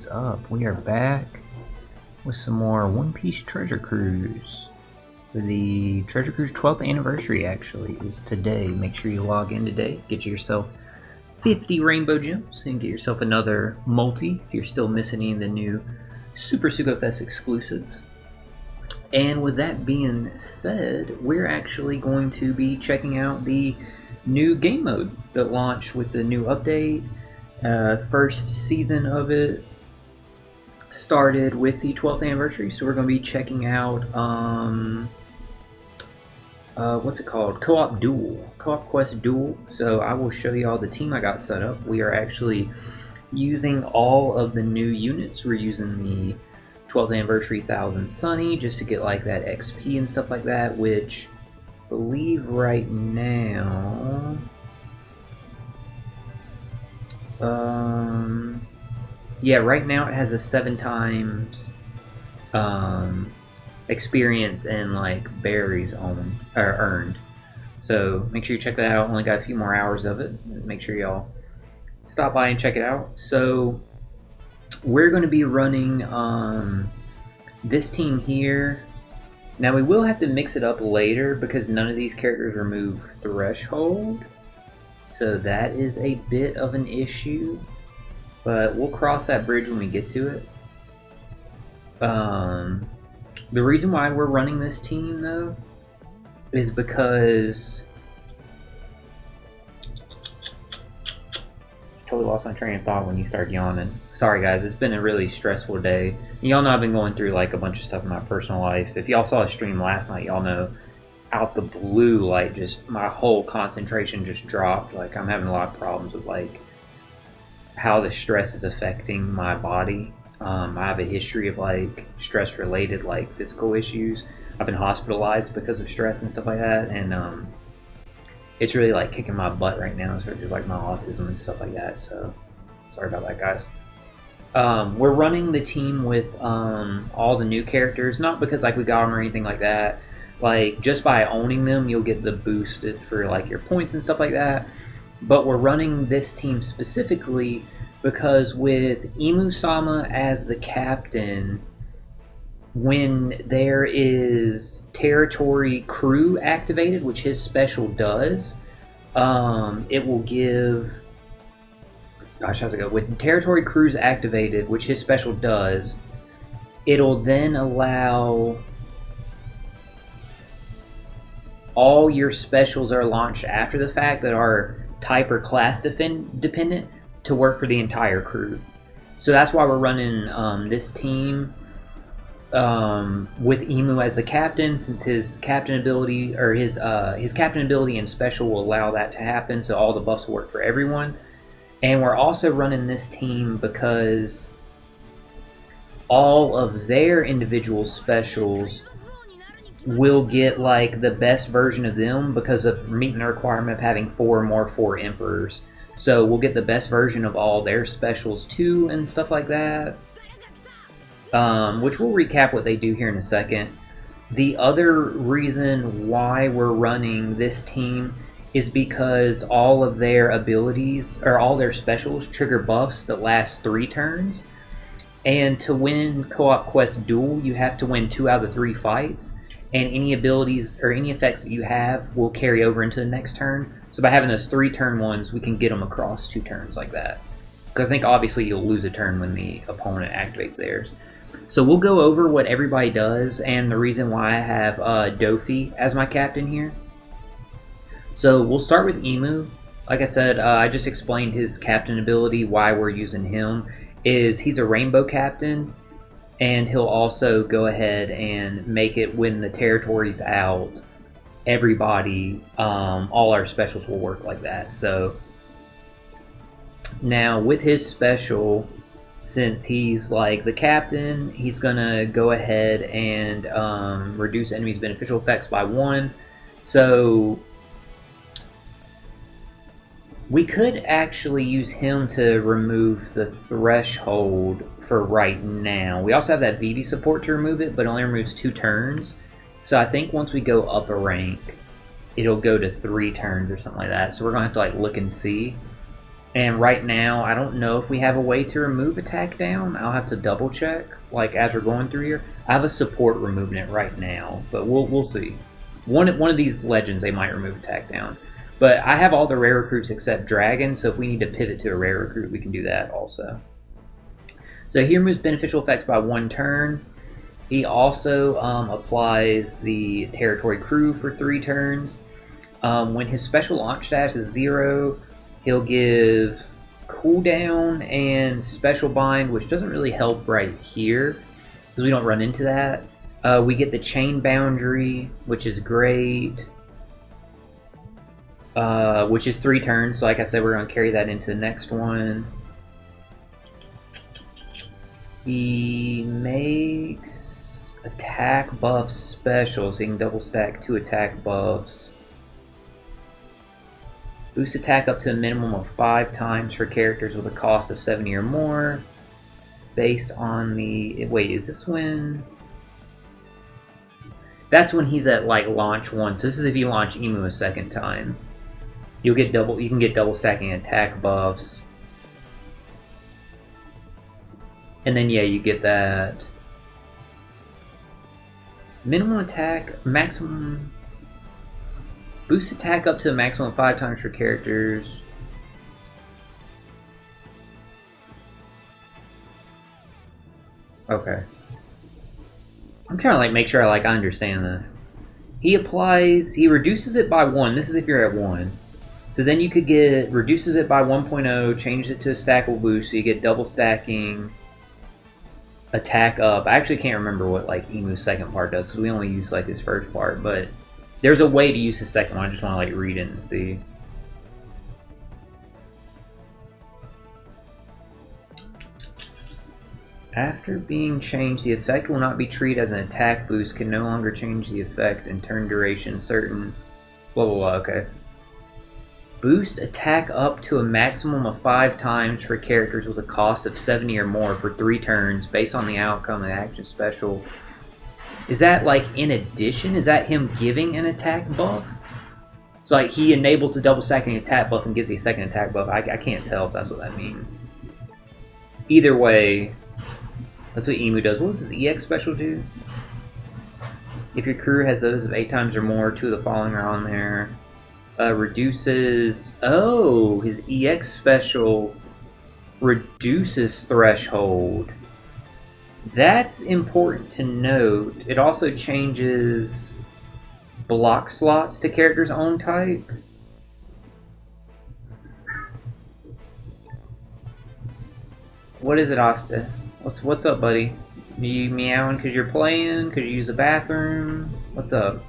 is up? We are back with some more One Piece Treasure Cruise. For the Treasure Cruise 12th anniversary, actually, is today. Make sure you log in today, get yourself 50 rainbow gems, and get yourself another multi if you're still missing any of the new Super Sugo Fest exclusives. And with that being said, we're actually going to be checking out the new game mode that launched with the new update. First season of it started with the 12th anniversary, so we're going to be checking out what's it called? Co-Op Duel, Co-Op Quest Duel. So I will show you all the team I got set up. We are actually using all of the new units. We're using the 12th anniversary 1000 Sunny just to get like that XP and stuff like that, which I believe right now yeah, right now it has a 7 times experience and like berries earned. So make sure you check that out. Only got a few more hours of it. Make sure y'all stop by and check it out. So we're going to be running this team here. Now we will have to mix it up later because none of these characters remove threshold. So that is a bit of an issue, but we'll cross that bridge when we get to it. The reason why we're running this team though is because totally lost my train of thought when you started yawning. Sorry guys, it's been a really stressful day. Y'all know I've been going through like a bunch of stuff in my personal life. If y'all saw a stream last night, y'all know out the blue, like just my whole concentration just dropped. Like I'm having a lot of problems with like how the stress is affecting my body. I have a history of like stress related like physical issues. I've been hospitalized because of stress and stuff like that, and it's really like kicking my butt right now, so just like my autism and stuff like that. So sorry about that guys. We're running the team with all the new characters, not because like we got them or anything like that. Like just by owning them you'll get the boosted for like your points and stuff like that. But we're running this team specifically because with Imu-sama as the captain, when there is territory crew activated, which his special does, it will give, gosh, how's it go? With territory crews activated, which his special does, it'll then allow all your specials are launched after the fact that are type or class dependent to work for the entire crew. So that's why we're running this team with Imu as the captain, since his captain ability or his captain ability and special will allow that to happen. So all the buffs will work for everyone. And we're also running this team because all of their individual specials will get like the best version of them because of meeting the requirement of having 4 or more 4 emperors. So we'll get the best version of all their specials too and stuff like that, which we'll recap what they do here in a second. The other reason why we're running this team is because all of their abilities or all their specials trigger buffs that last 3 turns, and to win Co-op Quest Duel you have to win 2 out of the 3 fights, and any abilities or any effects that you have will carry over into the next turn. So by having those 3 turn ones, we can get them across 2 turns like that. Because I think obviously you'll lose a turn when the opponent activates theirs. So we'll go over what everybody does and the reason why I have Dofi as my captain here. So we'll start with Imu. Like I said, I just explained his captain ability. Why we're using him is he's a rainbow captain, and he'll also go ahead and make it when the territory's out, everybody, all our specials will work like that. So now with his special, since he's like the captain, he's gonna go ahead and reduce enemies' beneficial effects by 1. So we could actually use him to remove the threshold for right now. We also have that VV support to remove it, but only removes 2 turns. So I think once we go up a rank, it'll go to 3 turns or something like that. So we're gonna have to like look and see. And right now, I don't know if we have a way to remove attack down. I'll have to double check, like as we're going through here. I have a support removing it right now, but we'll see. One of these legends, they might remove attack down. But I have all the rare recruits except Dragon, so if we need to pivot to a rare recruit, we can do that also. So he removes beneficial effects by 1 turn. He also applies the Territory Crew for 3 turns. When his special launch status is 0, he'll give cooldown and special bind, which doesn't really help right here because we don't run into that. We get the chain boundary, which is great, which is 3 turns. So like I said, we're going to carry that into the next one. He makes attack buff special, so he can double stack 2 attack buffs. Boost attack up to a minimum of 5 times for characters with a cost of 70 or more. Based on the... Wait, is this when... That's when he's at, like, launch 1. So this is if you launch Emu a second time. You can get double stacking attack buffs. And then, yeah, you get that. Minimum attack, maximum... Boost attack up to a maximum of 5 times for characters. Okay. I'm trying to like make sure I understand this. He reduces it by 1. This is if you're at 1. So then you could reduces it by 1.0, changes it to a stackable boost, so you get double stacking, attack up. I actually can't remember what like Emu's second part does, because we only use like his first part, but there's a way to use the second one. I just want to like read it and see. After being changed, the effect will not be treated as an attack boost, can no longer change the effect and turn duration certain. Blah blah blah, okay. Boost attack up to a maximum of 5 times for characters with a cost of 70 or more for 3 turns based on the outcome of the action special. Is that like in addition? Is that him giving an attack buff? So like he enables the double stacking attack buff and gives you a second attack buff. I can't tell if that's what that means. Either way, that's what Emu does. What does his EX special do? If your crew has those of 8 times or more, 2 of the following are on there. Reduces... Oh, his EX special reduces threshold. That's important to note. It also changes block slots to character's own type. What is it, Asta? What's up, buddy? You meowing because you're playing? Because you use the bathroom? What's up?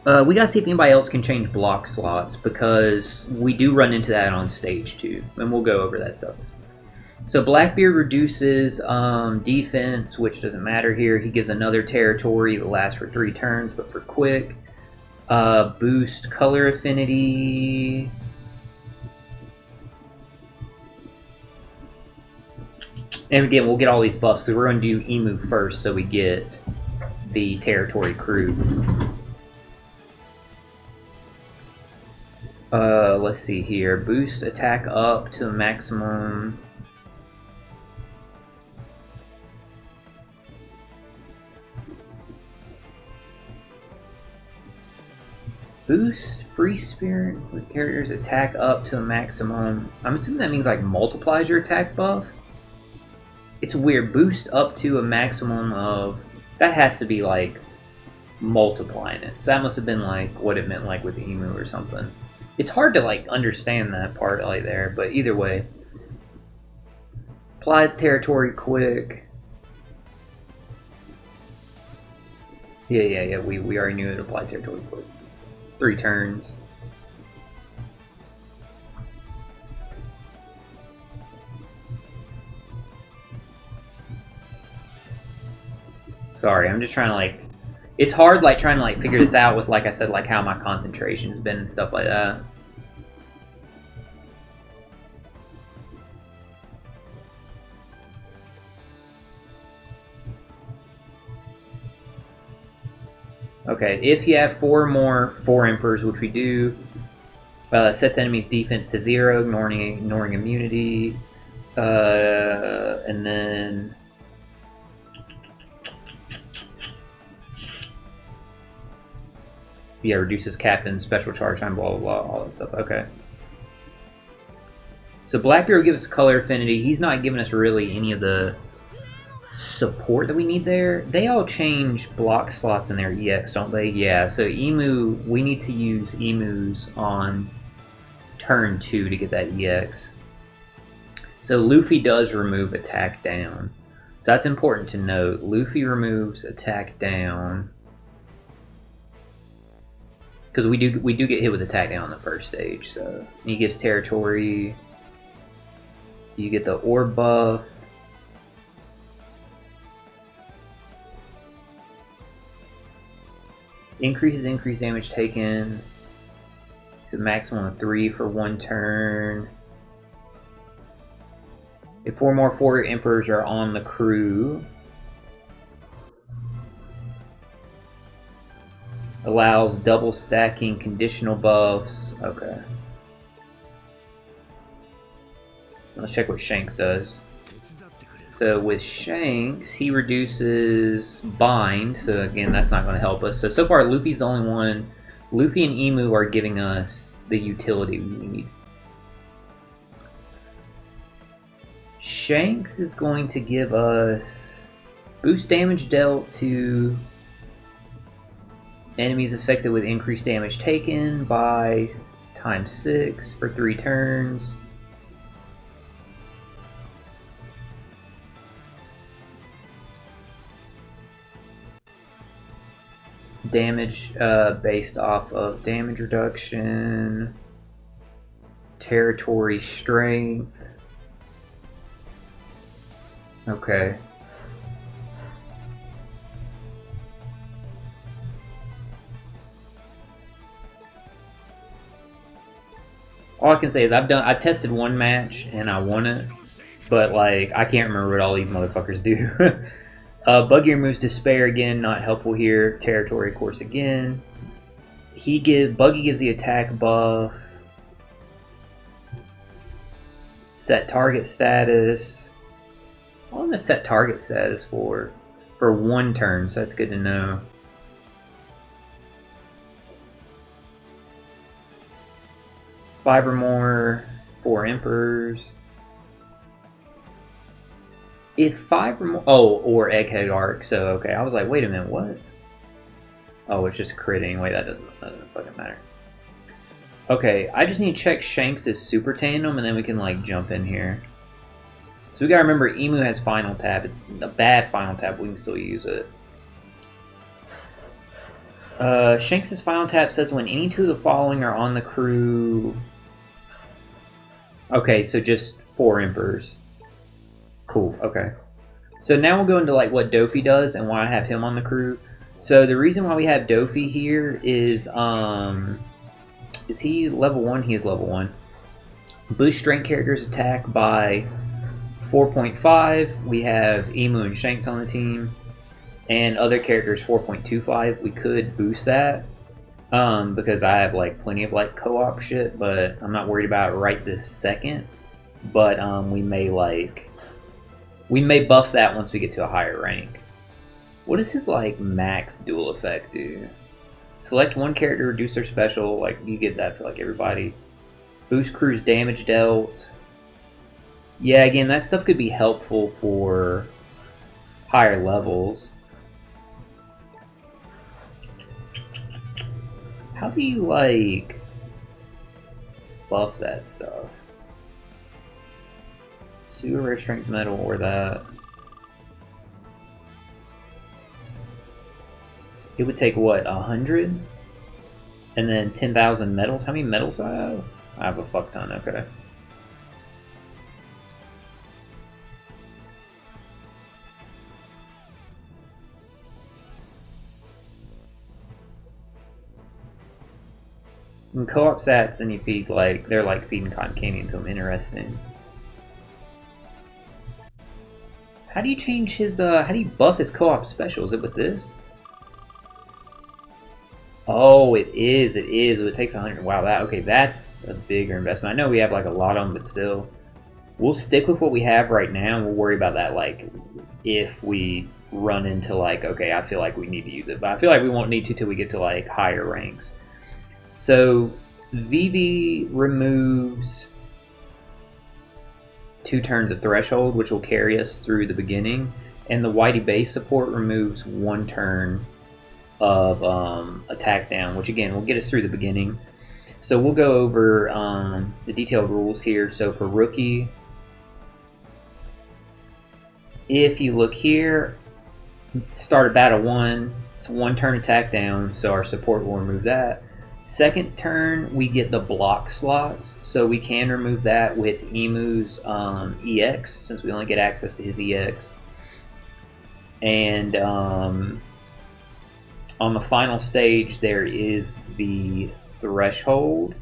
We gotta see if anybody else can change block slots, because we do run into that on stage too, and we'll go over that stuff. So Blackbeard reduces defense, which doesn't matter here. He gives another territory that lasts for 3 turns, but for quick. Boost color affinity. And again, we'll get all these buffs, because we're going to do Emu first, so we get the territory crew. Let's see here. Boost attack up to a maximum. Boost free spirit with characters attack up to a maximum. I'm assuming that means like multiplies your attack buff. It's weird. Boost up to a maximum of... That has to be like multiplying it. So that must have been like what it meant like with Emu or something. It's hard to like understand that part right there, but either way. Applies territory quick. Yeah. We already knew it applied territory quick. 3 turns. Sorry, I'm just trying to like... It's hard like trying to like figure this out with, like I said, like how my concentration has been and stuff like that. Okay, if you have 4 more 4 Emperors, which we do, Sets enemies' defense to 0, ignoring immunity. And then... yeah, reduces captain's special charge time, blah, blah, blah, all that stuff. Okay. So Black Bureau gives us color affinity. He's not giving us really any of the support that we need there. They all change block slots in their EX, don't they? Yeah, so Emu, we need to use Emus on turn 2 to get that EX. So Luffy does remove attack down. So that's important to note. Luffy removes attack down. Because we do get hit with attack down on the first stage, so he gives territory. You get the orb buff. Increases increased damage taken to a maximum of 3 for 1 turn. If 4 more 4 Emperors are on the crew, allows double stacking conditional buffs. Okay. Let's check what Shanks does. So with Shanks, he reduces bind. So again, that's not going to help us. So far, Luffy's the only one. Luffy and Emu are giving us the utility we need. Shanks is going to give us boost damage dealt to enemies affected with increased damage taken by ×6 for 3 turns. Damage based off of damage reduction, territory strength. Okay. All I can say is I tested one match and I won it, but like I can't remember what all these motherfuckers do. Buggy removes despair again, not helpful here. Territory, of course, again. Buggy gives the attack buff. Set target status. I'm gonna set target status for 1 turn, so that's good to know. Five or more, 4 Emperors. If 5 or more... oh, or Egghead Arc, so okay. I was like, wait a minute, what? Oh, it's just critting. Wait, that doesn't fucking matter. Okay, I just need to check Shanks' Super Tandem, and then we can, like, jump in here. So we gotta remember, Emu has Final Tap. It's a bad Final Tap, but we can still use it. Shanks' Final Tap says when any 2 of the following are on the crew... okay, so just 4 Emperors. Cool, okay. So now we'll go into like what Dofi does and why I have him on the crew. So the reason why we have Dofi here is he level 1? He is level 1. Boost strength characters attack by 4.5. We have Emu and Shanks on the team. And other characters 4.25. We could boost that. Because I have like plenty of like co-op shit, but I'm not worried about it right this second. But we may buff that once we get to a higher rank. What does his like max dual effect do? Select one character, reduce their special. Like you get that for like everybody. Boost crew's damage dealt. Yeah, again, that stuff could be helpful for higher levels. How do you like buff that stuff? Super rare strength metal or that. It would take what, 100? And then 10,000 metals? How many metals do I have? I have a fuck ton, okay. In co-op sats, then you feed like, they're like feeding cotton candy into them. Interesting. How do you change his, how do you buff his co-op special? Is it with this? Oh, it is. It is. It takes 100. Wow, that okay. That's a bigger investment. I know we have like a lot of them, but still, we'll stick with what we have right now, and we'll worry about that like if we run into like okay, I feel like we need to use it, but I feel like we won't need to till we get to like higher ranks. So Vivi removes 2 turns of threshold, which will carry us through the beginning, and the Whitey base support removes 1 turn of attack down, which again will get us through the beginning. So we'll go over the detailed rules here. So for rookie, if you look here, start at battle 1, it's 1 turn attack down, so our support will remove that. Second turn, we get the block slots, so we can remove that with Emu's EX, since we only get access to his EX. And on the final stage, there is the threshold.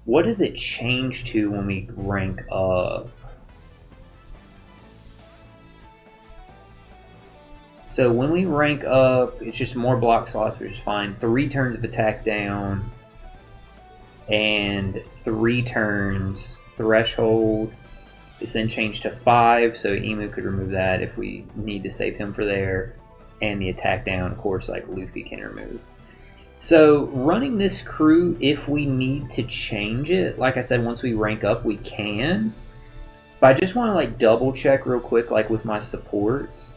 What does it change to when we rank up? So when we rank up, it's just more block slots, which is fine. 3 turns of attack down, and 3 turns threshold. It's then changed to 5, so Emu could remove that if we need to save him for there. And the attack down, of course, like Luffy can remove. So running this crew, if we need to change it, like I said, once we rank up, we can. But I just want to like double check real quick, like with my supports.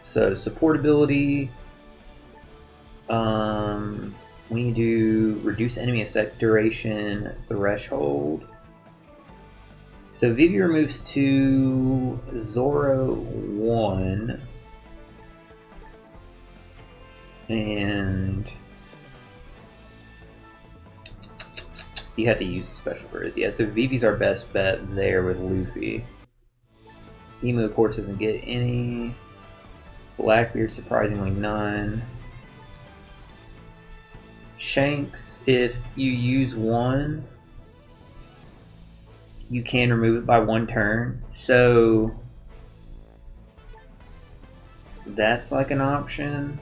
So support ability, we do reduce enemy effect duration threshold. So Vivi removes 2, Zoro 1, and you have to use the special for it. Yeah, so Vivi's our best bet there with Luffy. Emu, of course, doesn't get any. Blackbeard, surprisingly, none. Shanks, if you use 1, you can remove it by 1 turn. So that's like an option.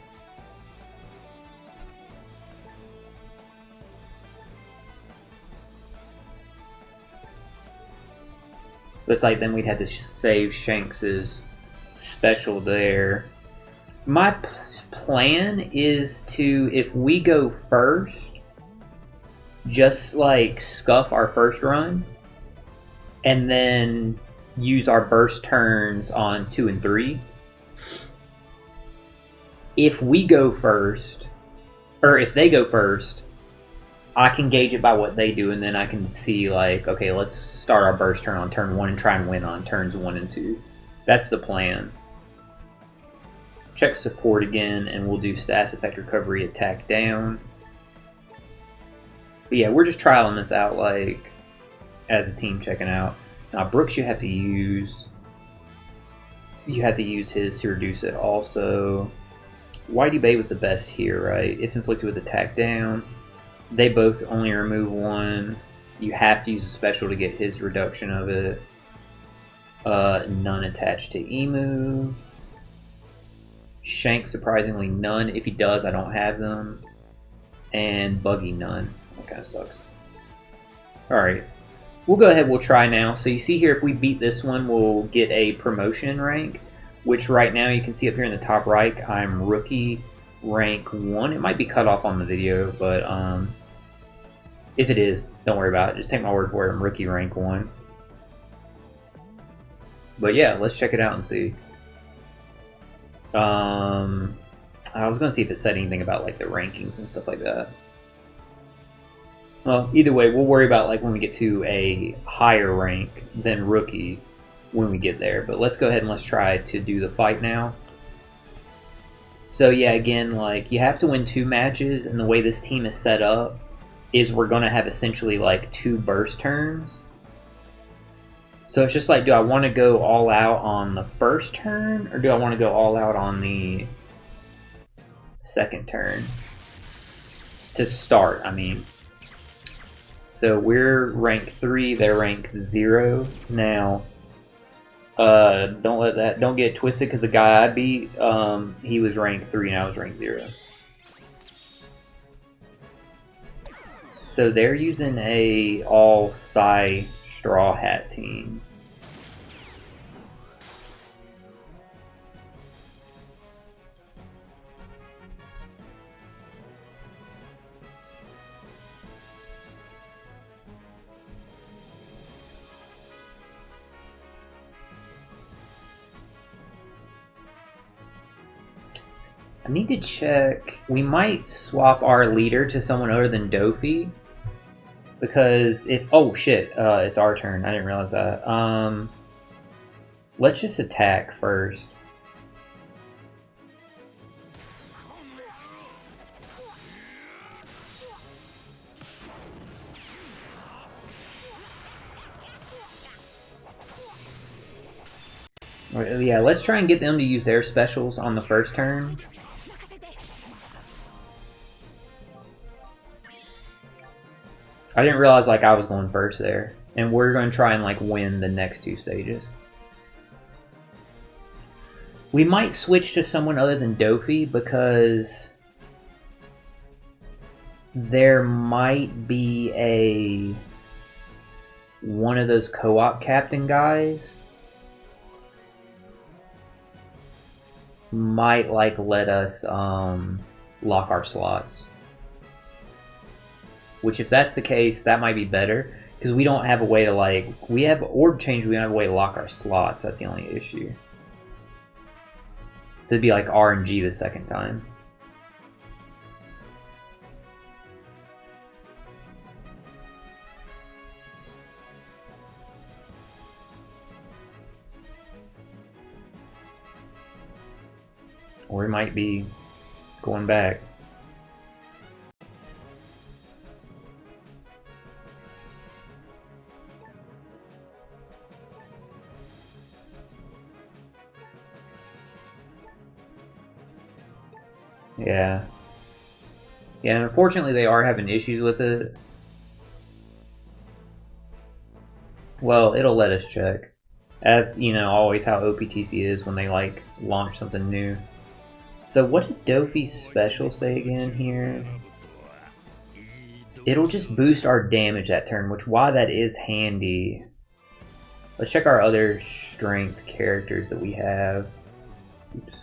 But it's like then we'd have to save Shanks's special there. My plan is to, if we go first, just like scuff our first run and then use our burst turns on 2 and 3. If we go first, or if they go first, I can gauge it by what they do, and then I can see like, okay, let's start our burst turn on turn 1 and try and win on turns 1 and 2. That's the plan. Check support again, and we'll do status effect recovery attack down. But yeah, we're just trialing this out like as a team checking out. Now Brooks, you have to use his to reduce it also. Whitey Bay was the best here, right? If inflicted with attack down, they both only remove 1. You have to use a special to get his reduction of it. None attached to Emu. Shank, surprisingly, none. If he does, I don't have them. And Buggy, none. That kind of sucks. Alright. We'll go ahead, we'll try now. So you see here, if we beat this one, we'll get a promotion rank. Which right now, you can see up here in the top right, I'm rookie rank 1. It might be cut off on the video, but if it is, don't worry about it. Just take my word for it, I'm rookie rank 1. But yeah, let's check it out and see. I was going to see if it said anything about like the rankings and stuff like that. Well, either way, we'll worry about like when we get to a higher rank than rookie when we get there. But let's go ahead and let's try to do the fight now. So yeah, again, like you have to win 2 matches, and the way this team is set up is we're going to have essentially like 2 burst turns. So it's just like, do I want to go all out on the first turn, or do I want to go all out on the second turn? To start, I mean. So we're rank 3, they're rank 0. Now, Don't get it twisted, because the guy I beat, he was rank 3 and I was rank 0. So they're using a all Psy Straw Hat team. I need to check. We might swap our leader to someone other than Dofi. Because if... Oh, shit. It's our turn. I didn't realize that. Let's just attack first. Yeah, let's try and get them to use their specials on the first turn. I didn't realize like I was going first there. And we're going to try and like win the next 2 stages. We might switch to someone other than Dofi because there might be one of those co-op captain guys might like let us lock our slots. Which, if that's the case, that might be better. Because we don't have a way to, like... We have orb change, we don't have a way to lock our slots. That's the only issue. So it'd be like RNG the second time. Or it might be going back. Yeah. Yeah, and unfortunately they are having issues with it. Well, it'll let us check. As, you know, always how OPTC is when they, like, launch something new. So what did Dofi's special say again here? It'll just boost our damage that turn, which, while that is handy... Let's check our other strength characters that we have. Oops.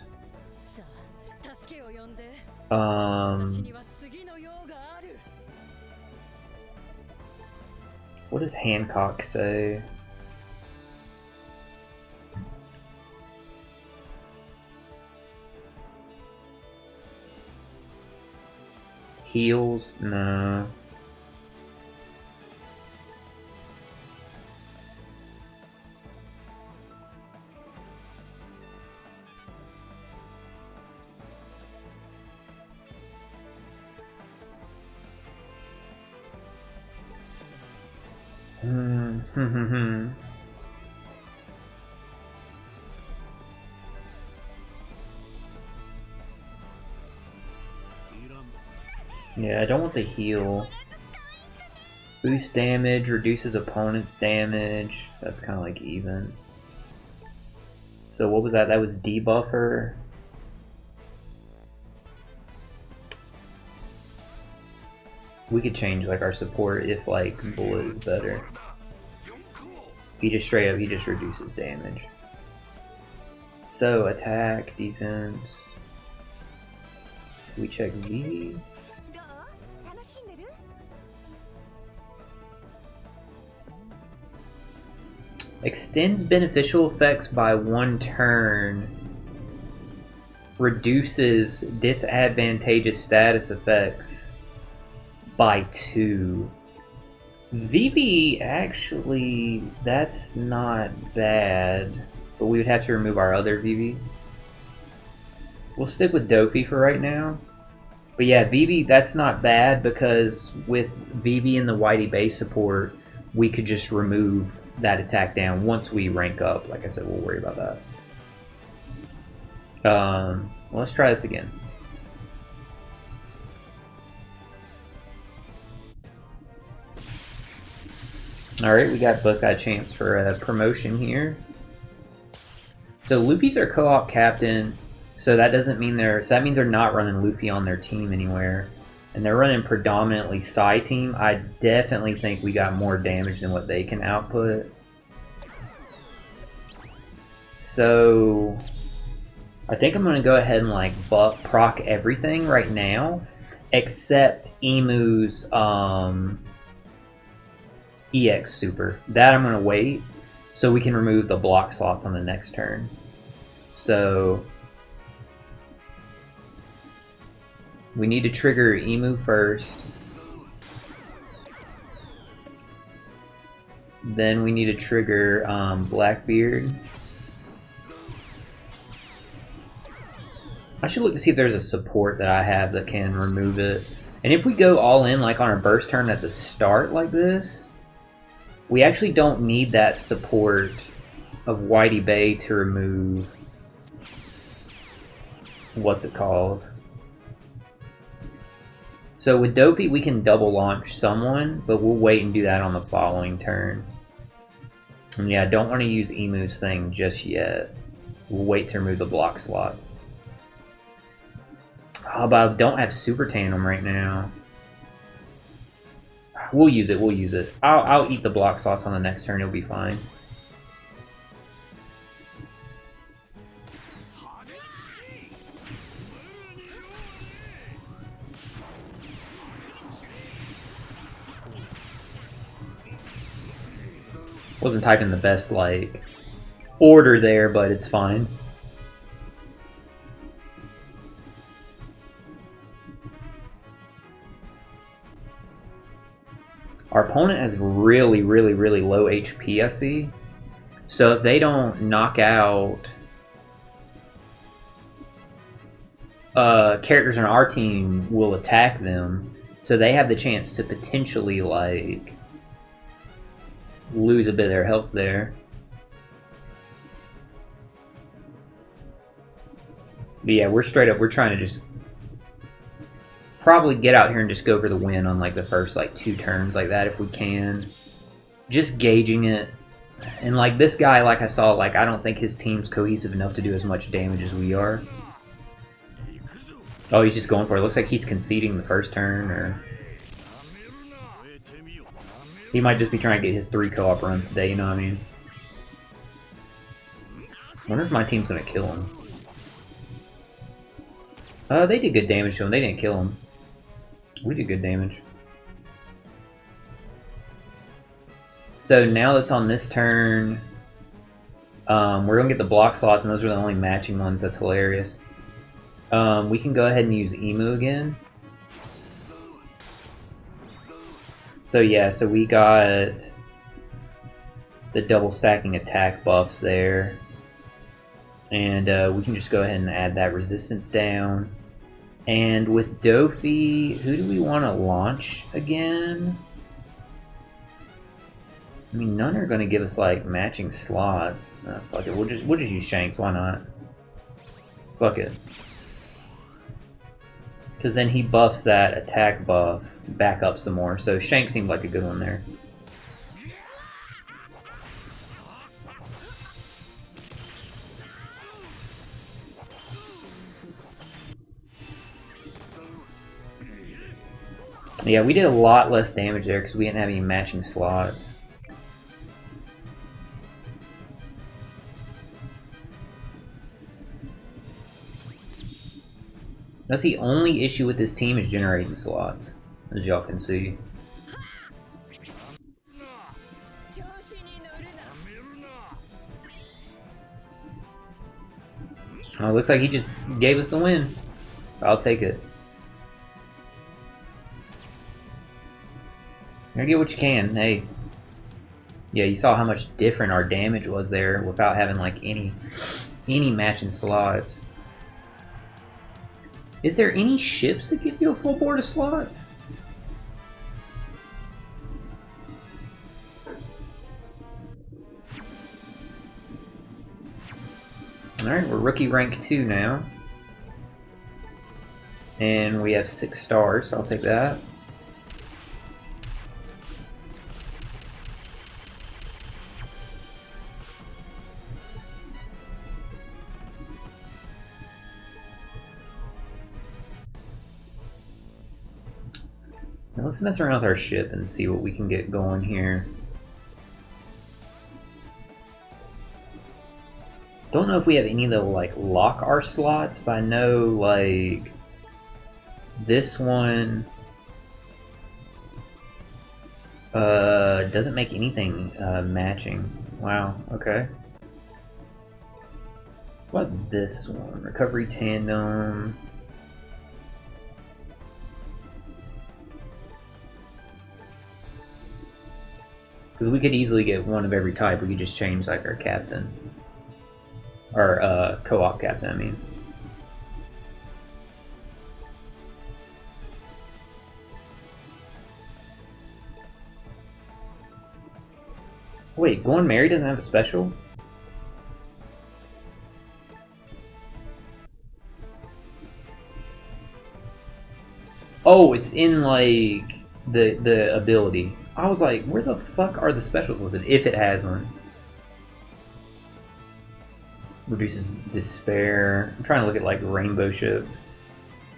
What does Hancock say? Heals? No. Yeah, I don't want the heal. Boost damage, reduces opponent's damage. That's kind of like even. So what was that? That was debuffer. We could change like our support if like bullet is better. He just straight up, he just reduces damage. So attack, defense. We check V. Extends beneficial effects by 1 turn. Reduces disadvantageous status effects by 2. VB, actually, that's not bad. But we would have to remove our other VB. We'll stick with Dofi for right now. But yeah, VB, that's not bad because with VB and the Whitey base support, we could just remove that attack down once we rank up. Like I said, we'll worry about that. Well, let's try this again. Alright, we both got a chance for a promotion here. So Luffy's our co-op captain, so that doesn't mean that means they're not running Luffy on their team anywhere. And they're running predominantly Psy team. I definitely think we got more damage than what they can output. So I think I'm gonna go ahead and like proc everything right now, except Emu's EX super. That I'm gonna wait, so we can remove the block slots on the next turn. So we need to trigger Emu first. Then we need to trigger Blackbeard. I should look to see if there's a support that I have that can remove it. And if we go all in like on a burst turn at the start like this, we actually don't need that support of Whitey Bay to remove... what's it called? So with Dofi we can double launch someone, but we'll wait and do that on the following turn. And yeah, I don't want to use Emu's thing just yet. We'll wait to remove the block slots. Oh, but I don't have Super Tandem right now. We'll use it, we'll use it. I'll eat the block slots on the next turn, it'll be fine. Wasn't typing the best, like, order there, but it's fine. Our opponent has really low HP, I see. So if they don't knock out characters on our team, will attack them. So they have the chance to potentially, like, lose a bit of their health there. But yeah, we're straight up, we're trying to just probably get out here and just go for the win on like the first like 2 turns like that if we can. Just gauging it. And like this guy, like I saw, like I don't think his team's cohesive enough to do as much damage as we are. Oh, he's just going for it. Looks like he's conceding the first turn, or he might just be trying to get his 3 co-op runs today, you know what I mean? I wonder if my team's gonna kill him. They did good damage to him. They didn't kill him. We did good damage. So now that's on this turn, we're gonna get the block slots, and those are the only matching ones. That's hilarious. We can go ahead and use Emu again. So yeah, so we got the double stacking attack buffs there. And we can just go ahead and add that resistance down. And with Dofi, who do we want to launch again? I mean, none are going to give us like matching slots. Fuck it, we'll just use Shanks. Why not? Fuck it. Because then he buffs that attack buff back up some more. So Shanks seemed like a good one there. Yeah, we did a lot less damage there because we didn't have any matching slots. That's the only issue with this team, is generating slots, as y'all can see. Oh, looks like he just gave us the win. I'll take it. You get what you can. Hey, yeah, you saw how much different our damage was there without having like any matching slots. Is there any ships that give you a full board of slots? Alright, we're rookie rank 2 now. And we have 6 stars, so I'll take that. Now let's mess around with our ship and see what we can get going here. Don't know if we have any that will like lock our slots, but I know like this one doesn't make anything matching. Wow, okay. What about this one? Recovery tandem. Because we could easily get one of every type. We could just change like our captain. Or co-op captain, I mean. Wait, Going Mary doesn't have a special? Oh, it's in like the ability. I was like, where the fuck are the specials with it? If it has one. Reduces despair. I'm trying to look at like Rainbow Ship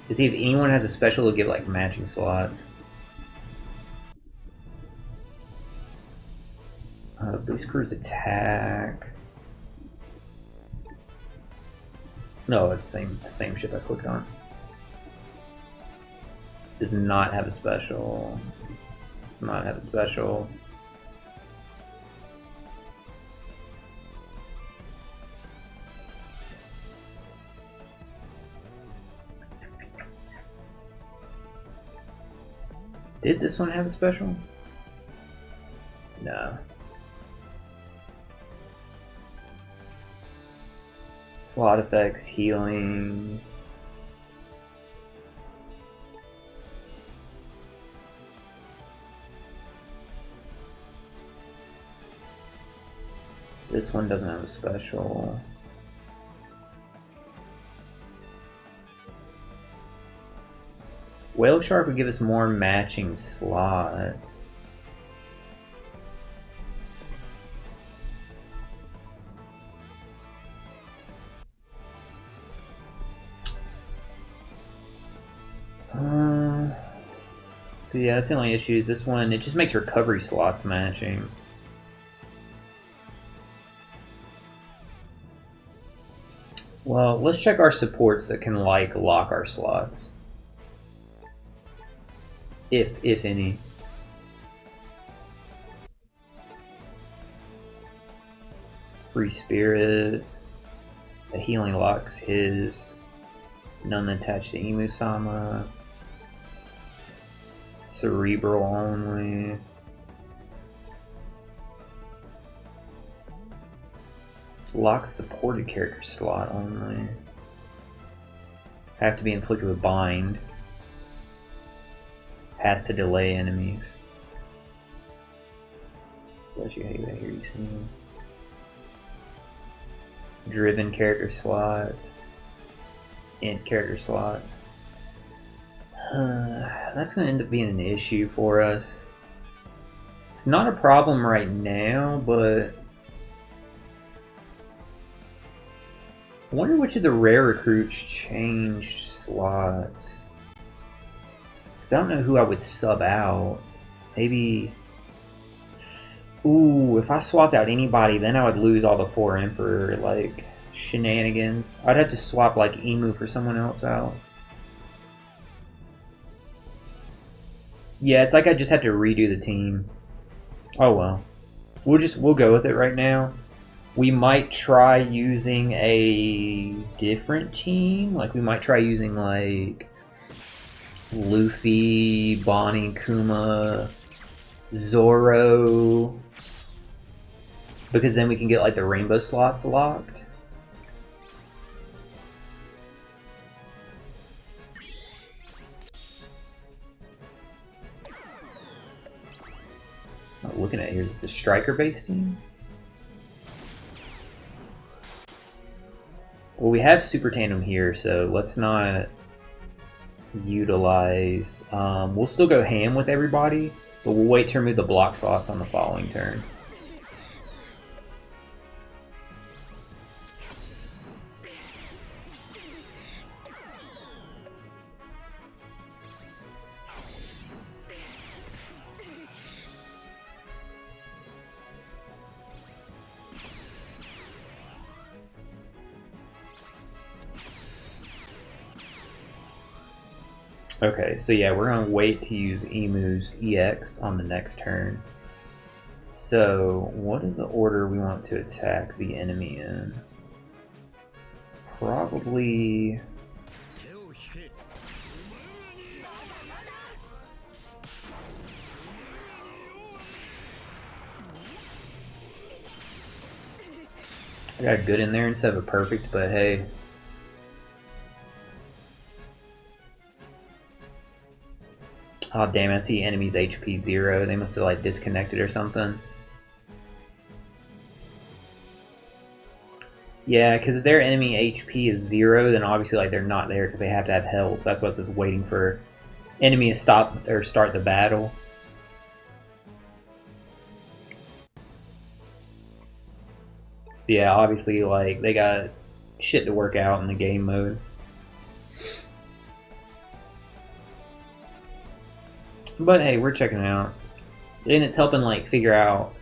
to see if anyone has a special to give like matching slots. Boost cruise attack. No, it's the same ship I clicked on. Does not have a special. Not have a special. Did this one have a special? No. Slot effects, healing. This one doesn't have a special. Whale Shark would give us more matching slots. But yeah, that's the only issue is this one, it just makes recovery slots matching. Well, let's check our supports that can like lock our slots. If any. Free Spirit. The healing locks his. None attached to Imu-sama. Cerebral only. Locks supported character slot only. Have to be inflicted with bind. Has to delay enemies. Bless you, hate that here you see. Driven character slots. Int character slots. That's going to end up being an issue for us. It's not a problem right now, but I wonder which of the rare recruits changed slots. Because I don't know who I would sub out. Maybe... Ooh, if I swapped out anybody, then I would lose all the 4 Emperor, like, shenanigans. I'd have to swap, like, Emu for someone else out. Yeah, it's like I just have to redo the team. Oh well. We'll go with it right now. We might try using a different team. Like we might try using like Luffy, Bonnie, Kuma, Zoro. Because then we can get like the rainbow slots locked. Looking at here, is this a striker-based team? Well, we have Super Tandem here, so let's not utilize... we'll still go ham with everybody, but we'll wait to remove the block slots on the following turn. Okay, so yeah, we're gonna wait to use Emu's EX on the next turn. So, what is the order we want to attack the enemy in? Probably... I got good in there instead of a perfect, but hey. Oh damn, I see enemies HP 0. They must have like disconnected or something. Yeah, because if their enemy HP is 0, then obviously like they're not there because they have to have health. That's why it says waiting for enemy to stop or start the battle. So yeah, obviously like they got shit to work out in the game mode. But hey, we're checking it out. And it's helping like figure out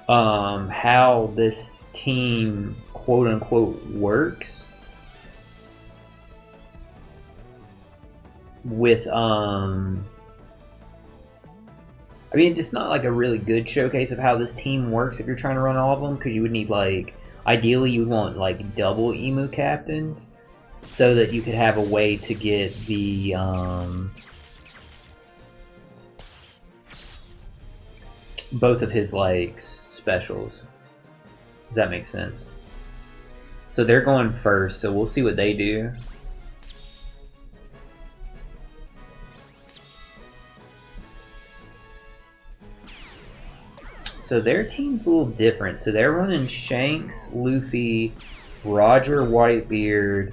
how this team quote unquote works with I mean, it's not like a really good showcase of how this team works if you're trying to run all of them, because you would need like, ideally you would want like double Emu captains so that you could have a way to get the both of his like specials. Does that make sense? So they're going first, so we'll see what they do. So their team's a little different. So they're running Shanks, Luffy, Roger, Whitebeard,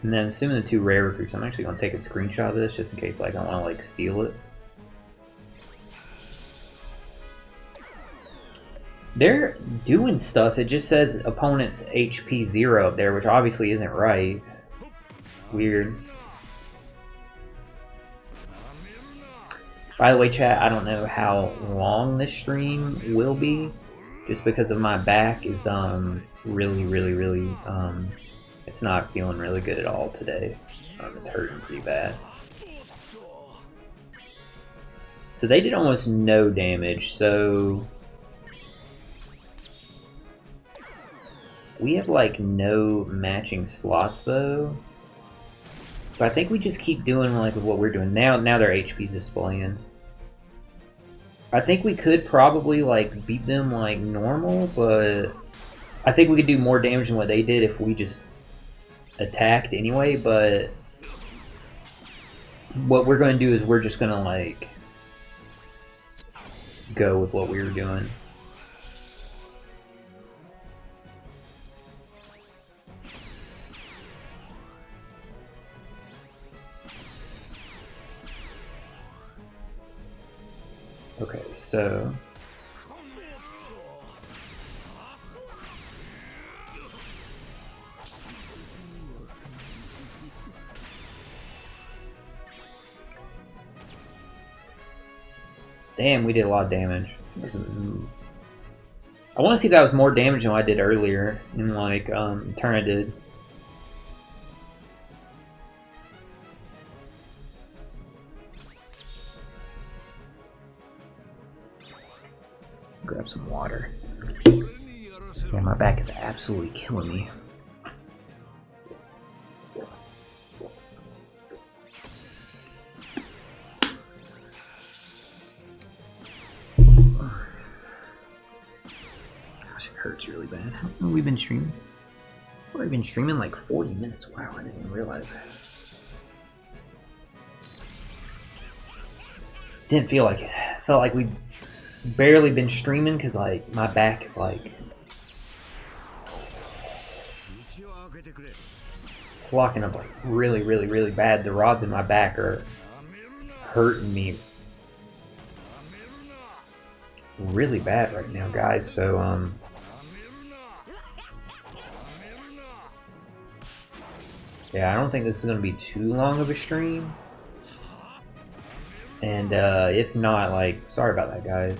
and then I'm assuming the 2 rare recruits. I'm actually going to take a screenshot of this just in case like, I don't want to like steal it. They're doing stuff. It just says opponent's HP 0 up there, which obviously isn't right. Weird. By the way, chat, I don't know how long this stream will be, just because of my back is really it's not feeling really good at all today. It's hurting pretty bad. So they did almost no damage, so we have like no matching slots though. But I think we just keep doing like what we're doing now. Now their HP's displaying. I think we could probably like beat them like normal, but I think we could do more damage than what they did if we just attacked anyway. But what we're going to do is we're just going to like go with what we were doing. Okay, so damn, we did a lot of damage. I want to see if that was more damage than I did earlier in like turn I did. Grab some water. Yeah, my back is absolutely killing me. Gosh, it hurts really bad. How long have we been streaming? We've been streaming like 40 minutes. Wow, I didn't even realize that. Didn't feel like it. Felt like we'd barely been streaming because like my back is like flocking up like really bad. The rods in my back are hurting me really bad right now, guys. So yeah, I don't think this is gonna be too long of a stream. And if not, like, sorry about that, guys.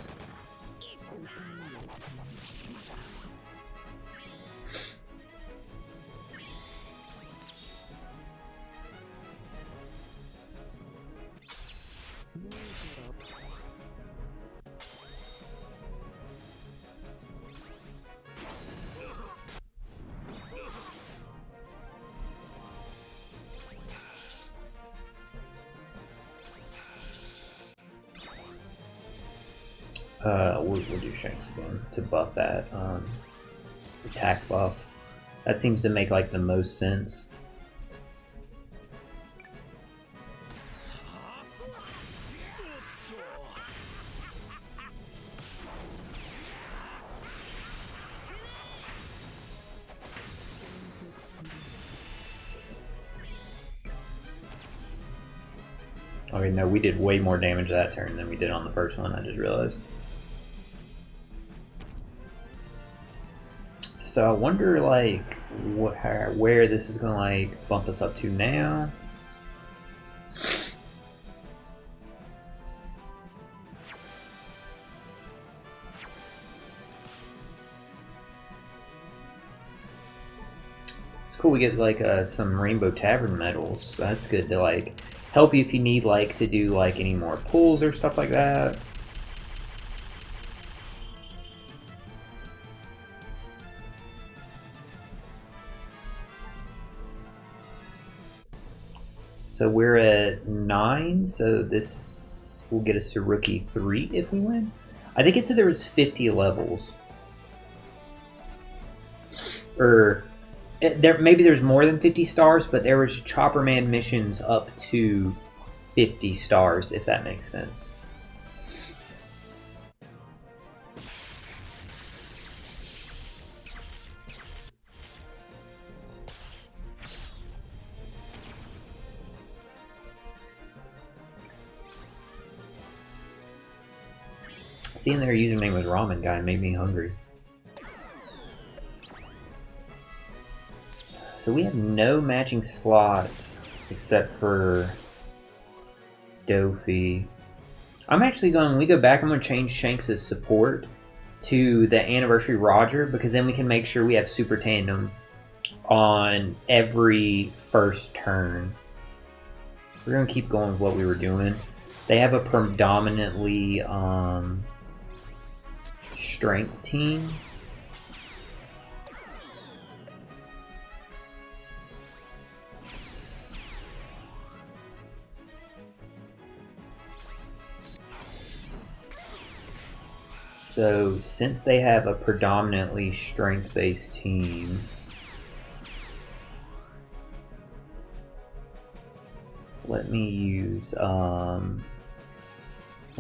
We'll do Shanks again to buff that attack buff. That seems to make like the most sense. Okay, no, we did way more damage that turn than we did on the first one, I just realized. So I wonder, like, where this is gonna, like, bump us up to now. It's cool we get, like, some Rainbow Tavern medals. That's good to, like, help you if you need, like, to do, like, any more pulls or stuff like that. So we're at 9, so this will get us to Rookie 3 if we win. I think it said there was 50 levels. Or maybe there's more than 50 stars, but there was Chopper Man missions up to 50 stars, if that makes sense. Seeing their username was Ramen Guy made me hungry. So we have no matching slots except for Dofi. I'm actually going, when we go back, I'm going to change Shanks' support to the Anniversary Roger, because then we can make sure we have Super Tandem on every first turn. We're going to keep going with what we were doing. They have a predominantly strength team. So since they have a predominantly strength-based team, let me use, we'll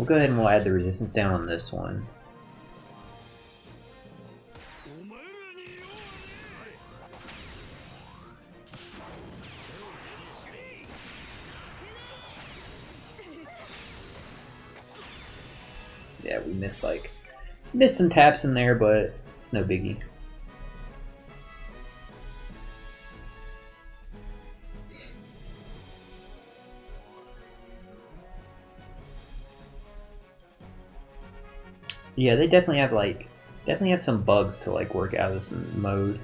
go ahead and we'll add the resistance down on this one. Yeah, we missed some taps in there, but it's no biggie. Yeah, they definitely have some bugs to like work out of this mode.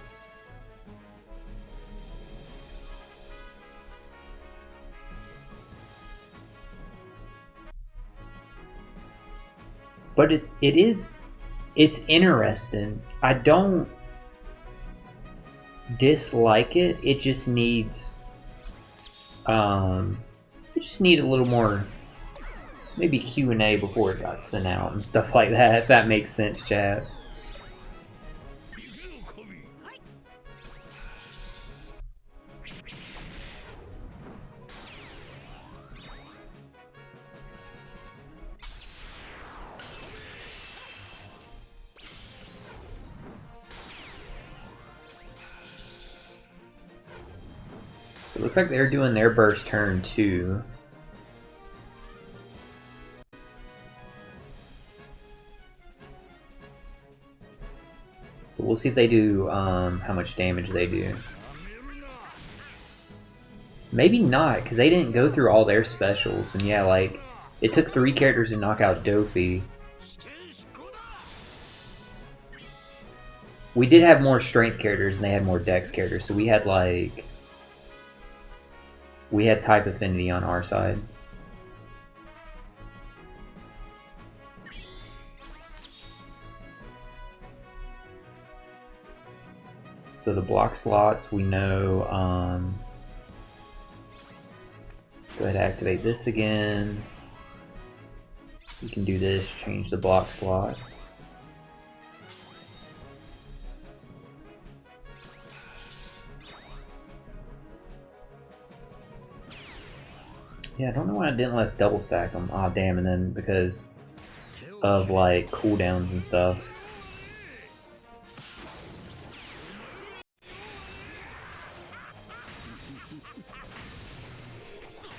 But it's interesting. I don't dislike it. It just needs a little more, maybe Q&A before it got sent out and stuff like that, if that makes sense, chat. It looks like they're doing their burst turn too. So we'll see if they do, how much damage they do. Maybe not, because they didn't go through all their specials. And yeah, like, it took 3 characters to knock out Dofi. We did have more strength characters and they had more dex characters, so we had type affinity on our side. So the block slots, we know, go ahead and activate this again. We can do this, change the block slots. Yeah, I don't know why I didn't let us double stack them. Ah, damn, and then because of like cooldowns and stuff.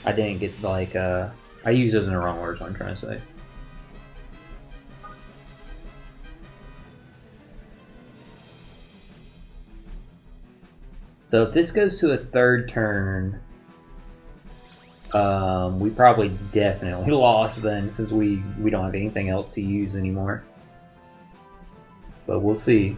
I didn't get like I used those in the wrong order, is what I'm trying to say. So if this goes to a third turn, we probably definitely lost then, since we don't have anything else to use anymore. But we'll see.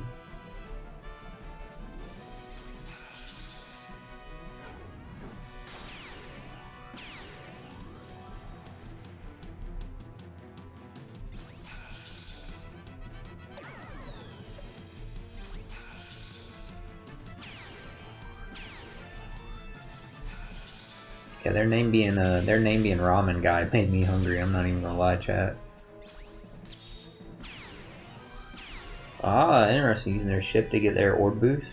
Yeah, their name being Ramen Guy made me hungry. I'm not even gonna lie, chat. Ah, interesting. Using their ship to get their orb boost.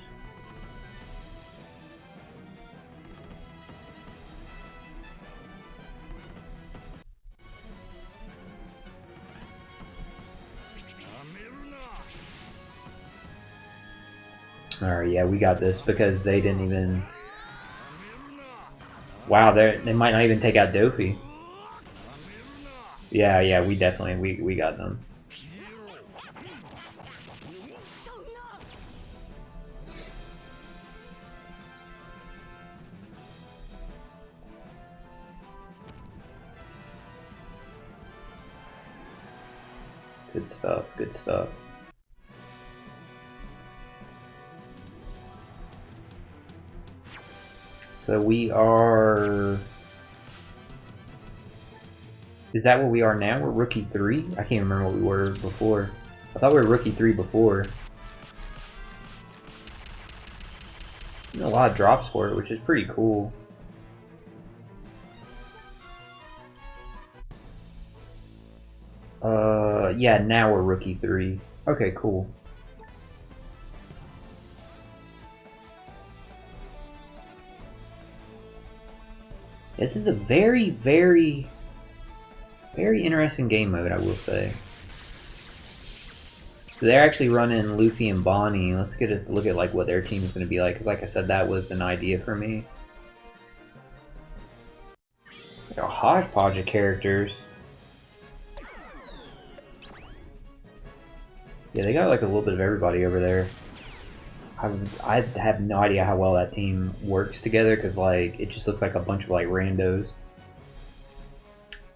Alright, yeah, we got this because they didn't even. Wow, they might not even take out Dofi. Yeah, we definitely we got them. Good stuff, good stuff. So we are... Is that what we are now? We're Rookie 3? I can't remember what we were before. I thought we were Rookie 3 before. A lot of drops for it, which is pretty cool. Yeah, now we're Rookie 3. Okay, cool. This is a very, very interesting game mode, I will say. So they're actually running Luffy and Bonnie. Let's get a look at like what their team is going to be like, because like I said, that was an idea for me. Like a hodgepodge of characters. Yeah, they got like a little bit of everybody over there. I have no idea how well that team works together, because like it just looks like a bunch of like randos.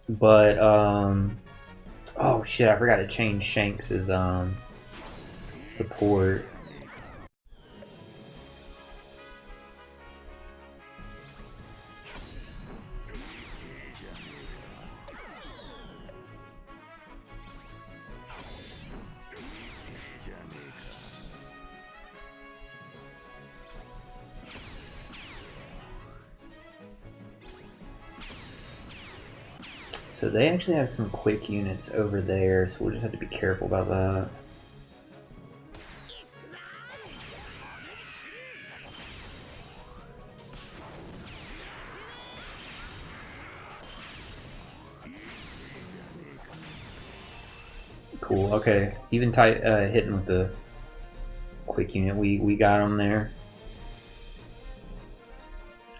But oh shit, I forgot to change Shanks's support. So they actually have some quick units over there, so we'll just have to be careful about that. Cool, okay. Even tight hitting with the quick unit, we got him there.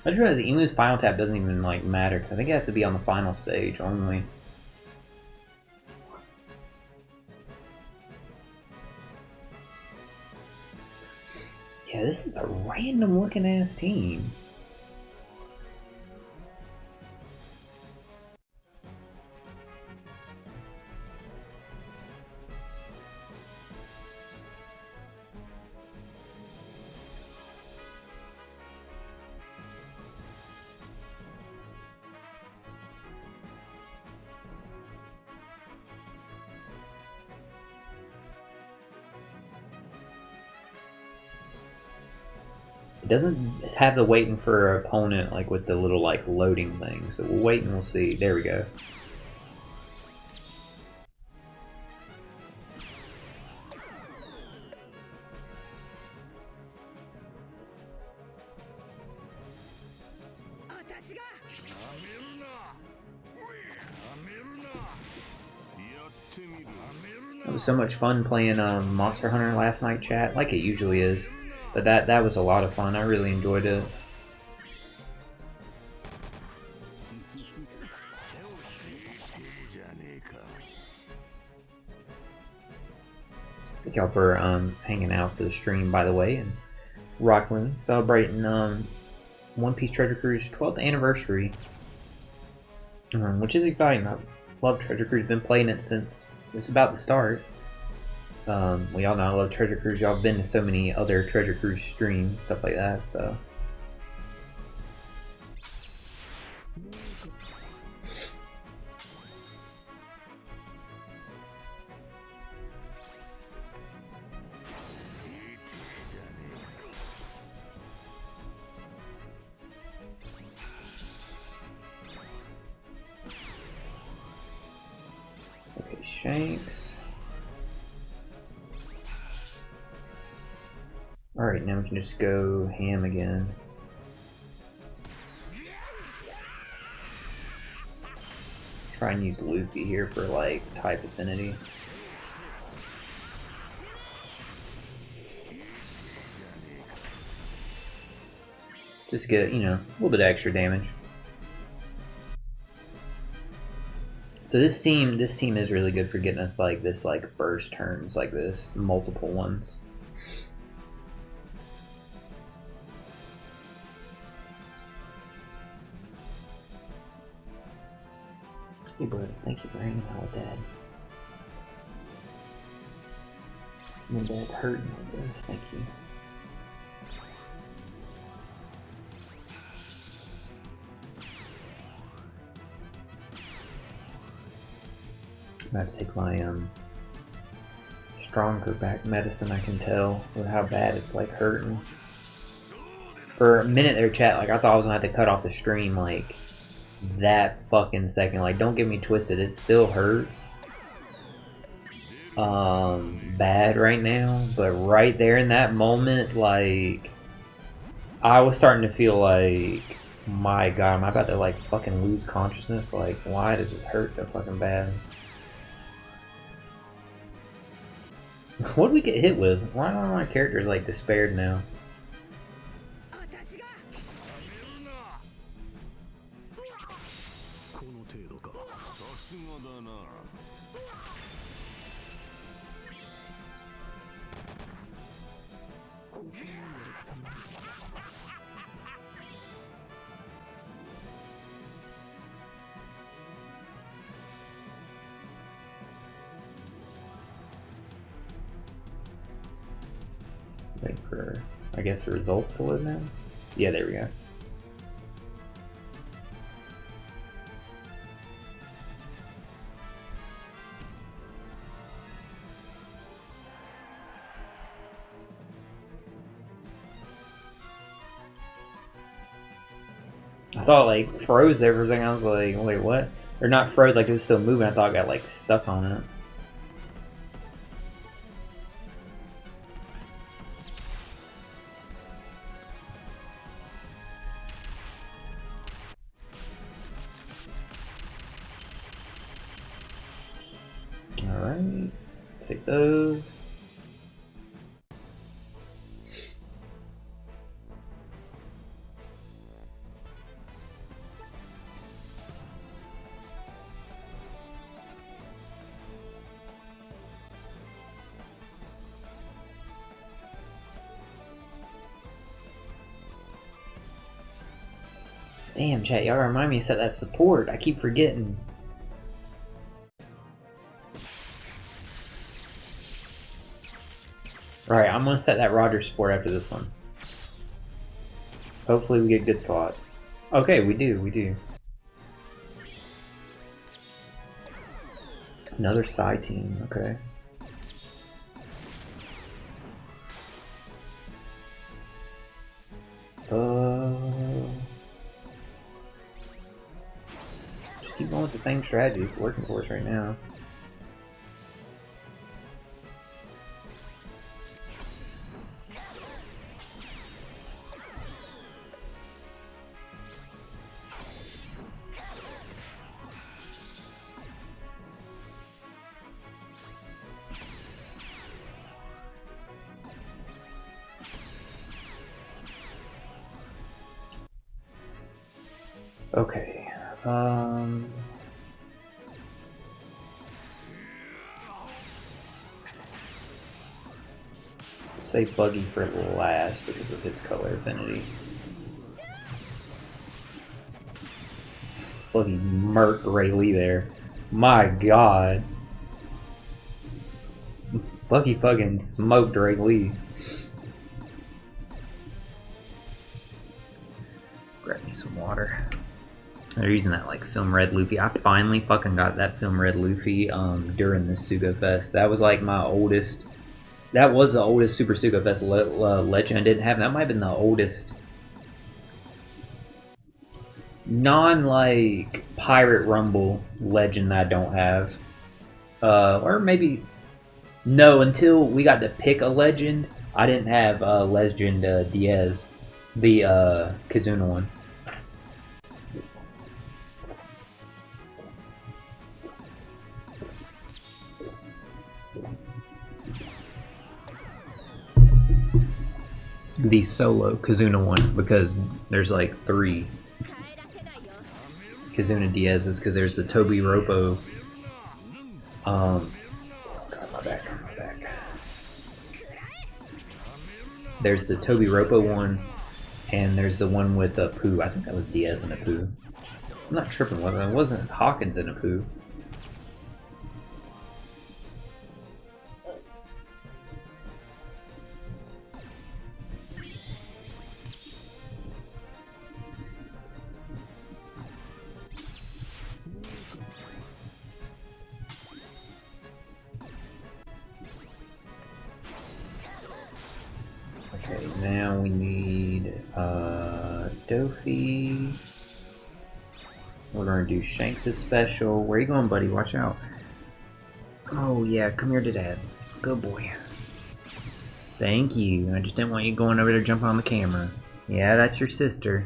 I just realized the Emu's final tap doesn't even like matter. I think it has to be on the final stage only. Yeah, this is a random looking ass team. Doesn't have the waiting for an opponent like with the little like loading thing, so we'll wait and we'll see. There we go. It was so much fun playing Monster Hunter last night, chat, like it usually is. But that was a lot of fun. I really enjoyed it. Thank y'all for hanging out for the stream, by the way, and Rockland celebrating One Piece Treasure Cruise 12th anniversary, which is exciting. I love Treasure Cruise. Been playing it since it's about to start. We all know I love Treasure Cruise. Y'all have been to so many other Treasure Cruise streams, stuff like that. So. Shanks. Alright, now we can just go ham again. Try and use Luffy here for like type affinity. Just get, you know, a little bit of extra damage. So this team is really good for getting us like this like burst turns like this, multiple ones. Hey bro, thank you for hanging out with Dad. My dad hurting like this, thank you. I have to take my stronger back medicine. I can tell with how bad it's like hurting. For a minute there, chat, like I thought I was gonna have to cut off the stream like that fucking second. Like, don't get me twisted, it still hurts bad right now, but right there in that moment, like I was starting to feel like, my god, am I about to like fucking lose consciousness? Like, why does this hurt so fucking bad? What did we get hit with? Why are my characters like despaired now? Wait for, I guess, the results to load now? Yeah, there we go. I thought like froze everything. I was like, wait, what? Or not froze, like it was still moving. I thought I got like stuck on it. Alright, take those. Damn, chat, y'all remind me to set that support. I keep forgetting. Alright, I'm gonna set that Roger support after this one. Hopefully we get good slots. Okay, we do. Another side team, okay. Just keep going with the same strategy. It's working for us right now. Okay. Say Buggy for last because of his color affinity. Buggy murked Rayleigh there. My god. Buggy fucking smoked Rayleigh. Grab me some water. They're using that like film red Luffy. I finally fucking got that film red Luffy during this Sugo Fest. That was like my oldest. That was the oldest Super Sugo Fest legend I didn't have. That might have been the oldest non like Pirate Rumble legend that I don't have. Or maybe no, until we got to pick a legend, I didn't have Legend Diaz, the Kizuna one. The solo Kizuna one, because there's like 3 Kizuna Diaz's, because there's the Toby Ropo. Oh god, my back. There's the Toby Ropo one, and there's the one with Pooh. I think that was Diaz and Pooh. I'm not tripping with it. It wasn't Hawkins and Pooh. Okay, now we need Dofi. We're gonna do Shanks' special. Where are you going, buddy? Watch out. Oh yeah, come here to Dad. Good boy. Thank you. I just didn't want you going over there jumping on the camera. Yeah, that's your sister.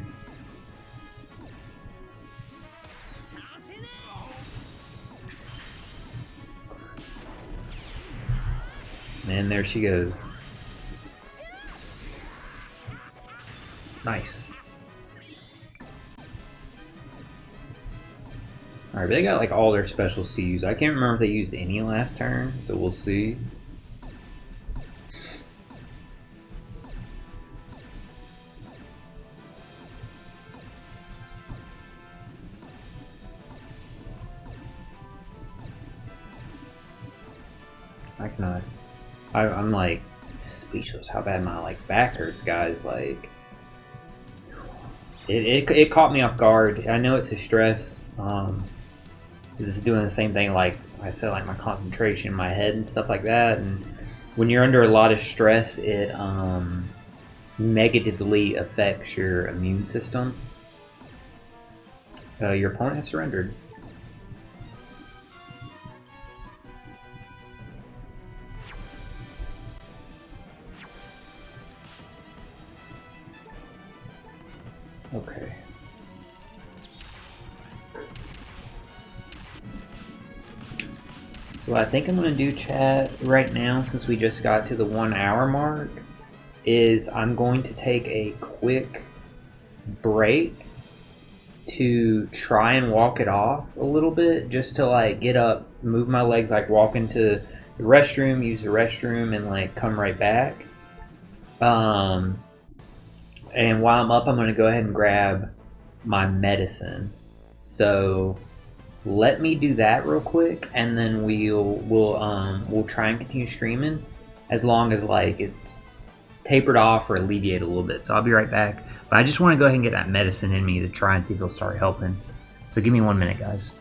And there she goes. Nice. Alright, but they got like all their specials to use. I can't remember if they used any last turn, so we'll see. I cannot. I'm like speechless how bad my like back hurts, guys. Like it caught me off guard. I know it's a stress. This is doing the same thing like I said, like my concentration, my head and stuff like that. And when you're under a lot of stress, it negatively affects your immune system. Your opponent has surrendered. Okay. So what I think I'm going to do, chat, right now, since we just got to the 1 hour mark, is I'm going to take a quick break to try and walk it off a little bit, just to like get up, move my legs, like walk into the restroom, use the restroom, and like come right back. And while I'm up, I'm going to go ahead and grab my medicine. So let me do that real quick, and then we'll try and continue streaming as long as like it's tapered off or alleviated a little bit. So I'll be right back. But I just want to go ahead and get that medicine in me to try and see if it'll start helping. So give me 1 minute, guys.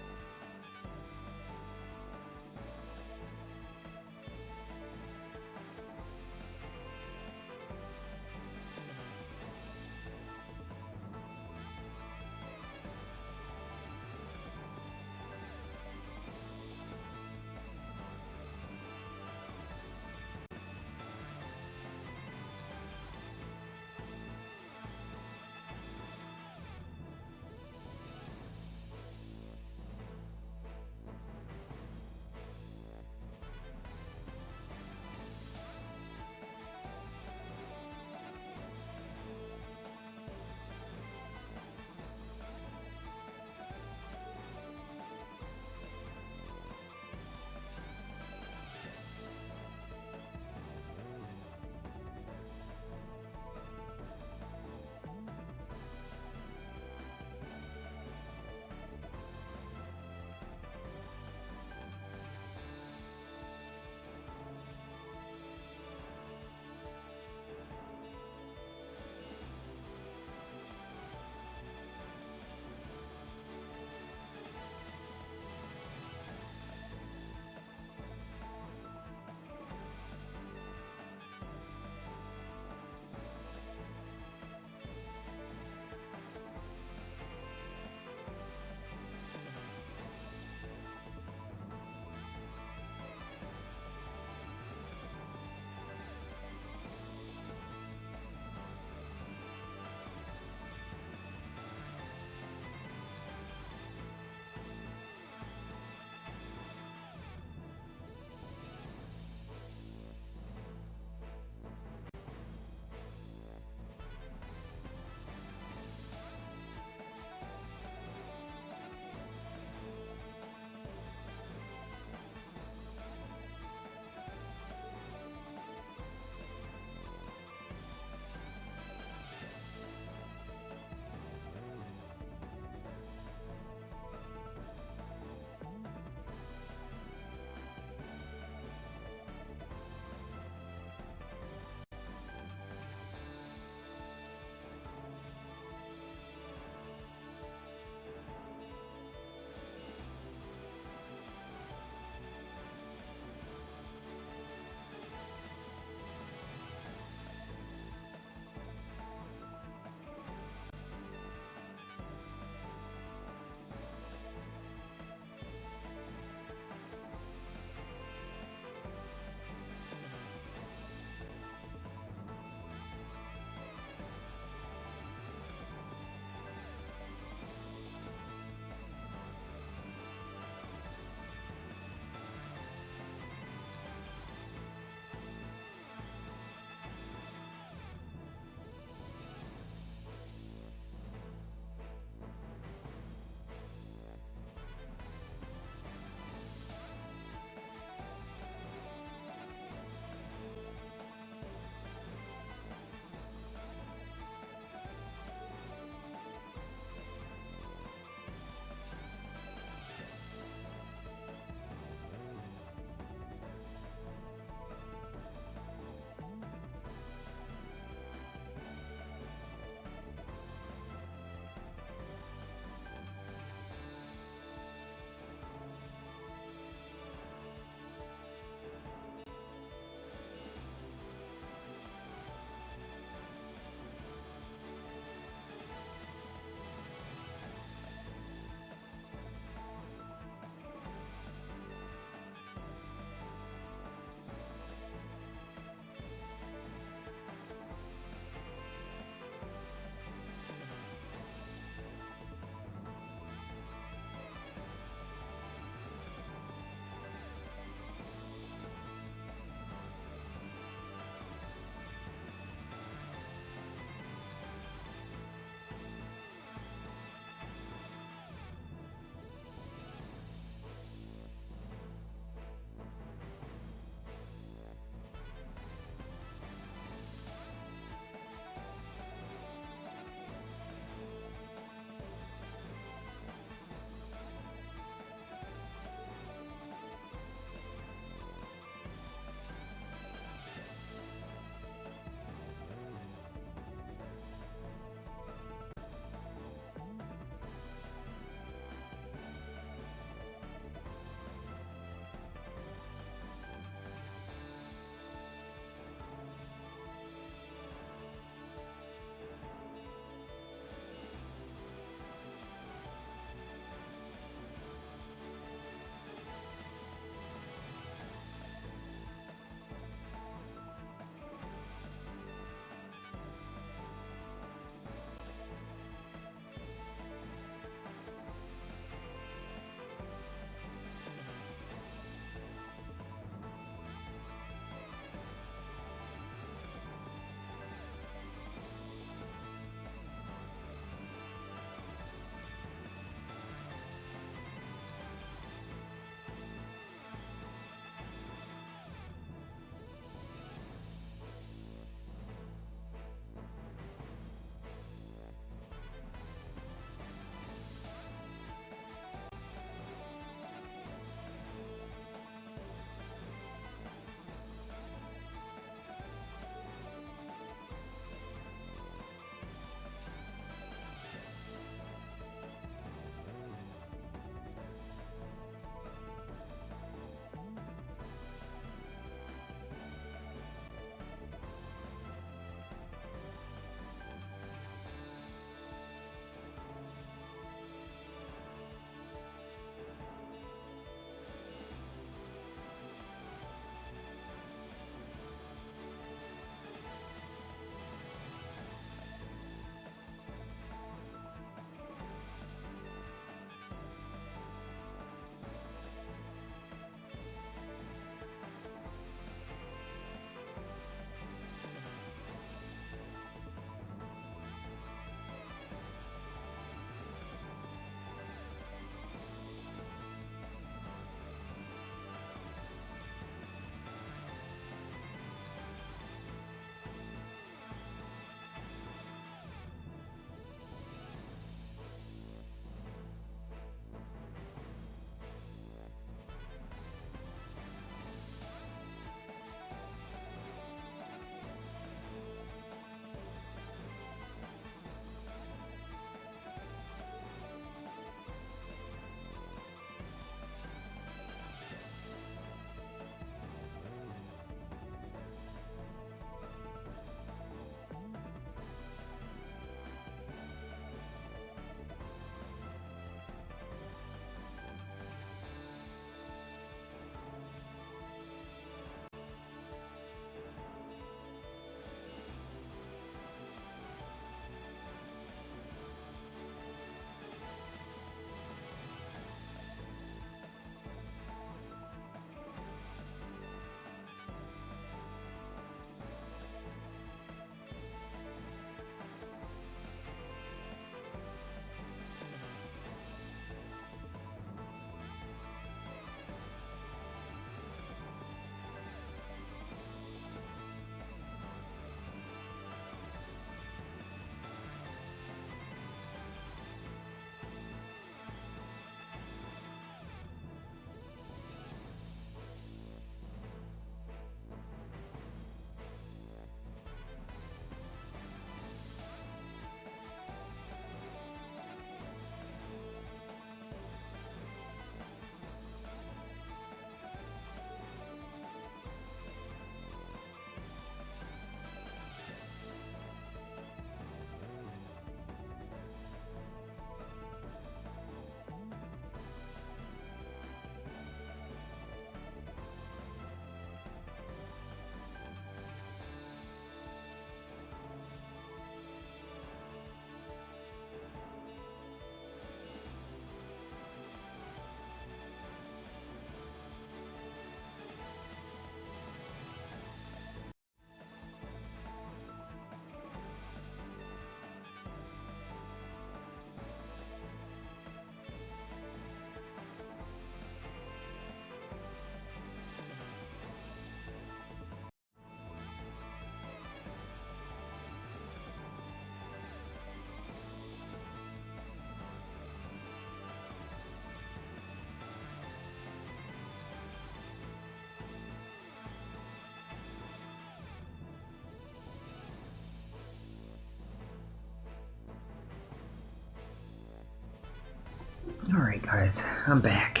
Alright guys, I'm back.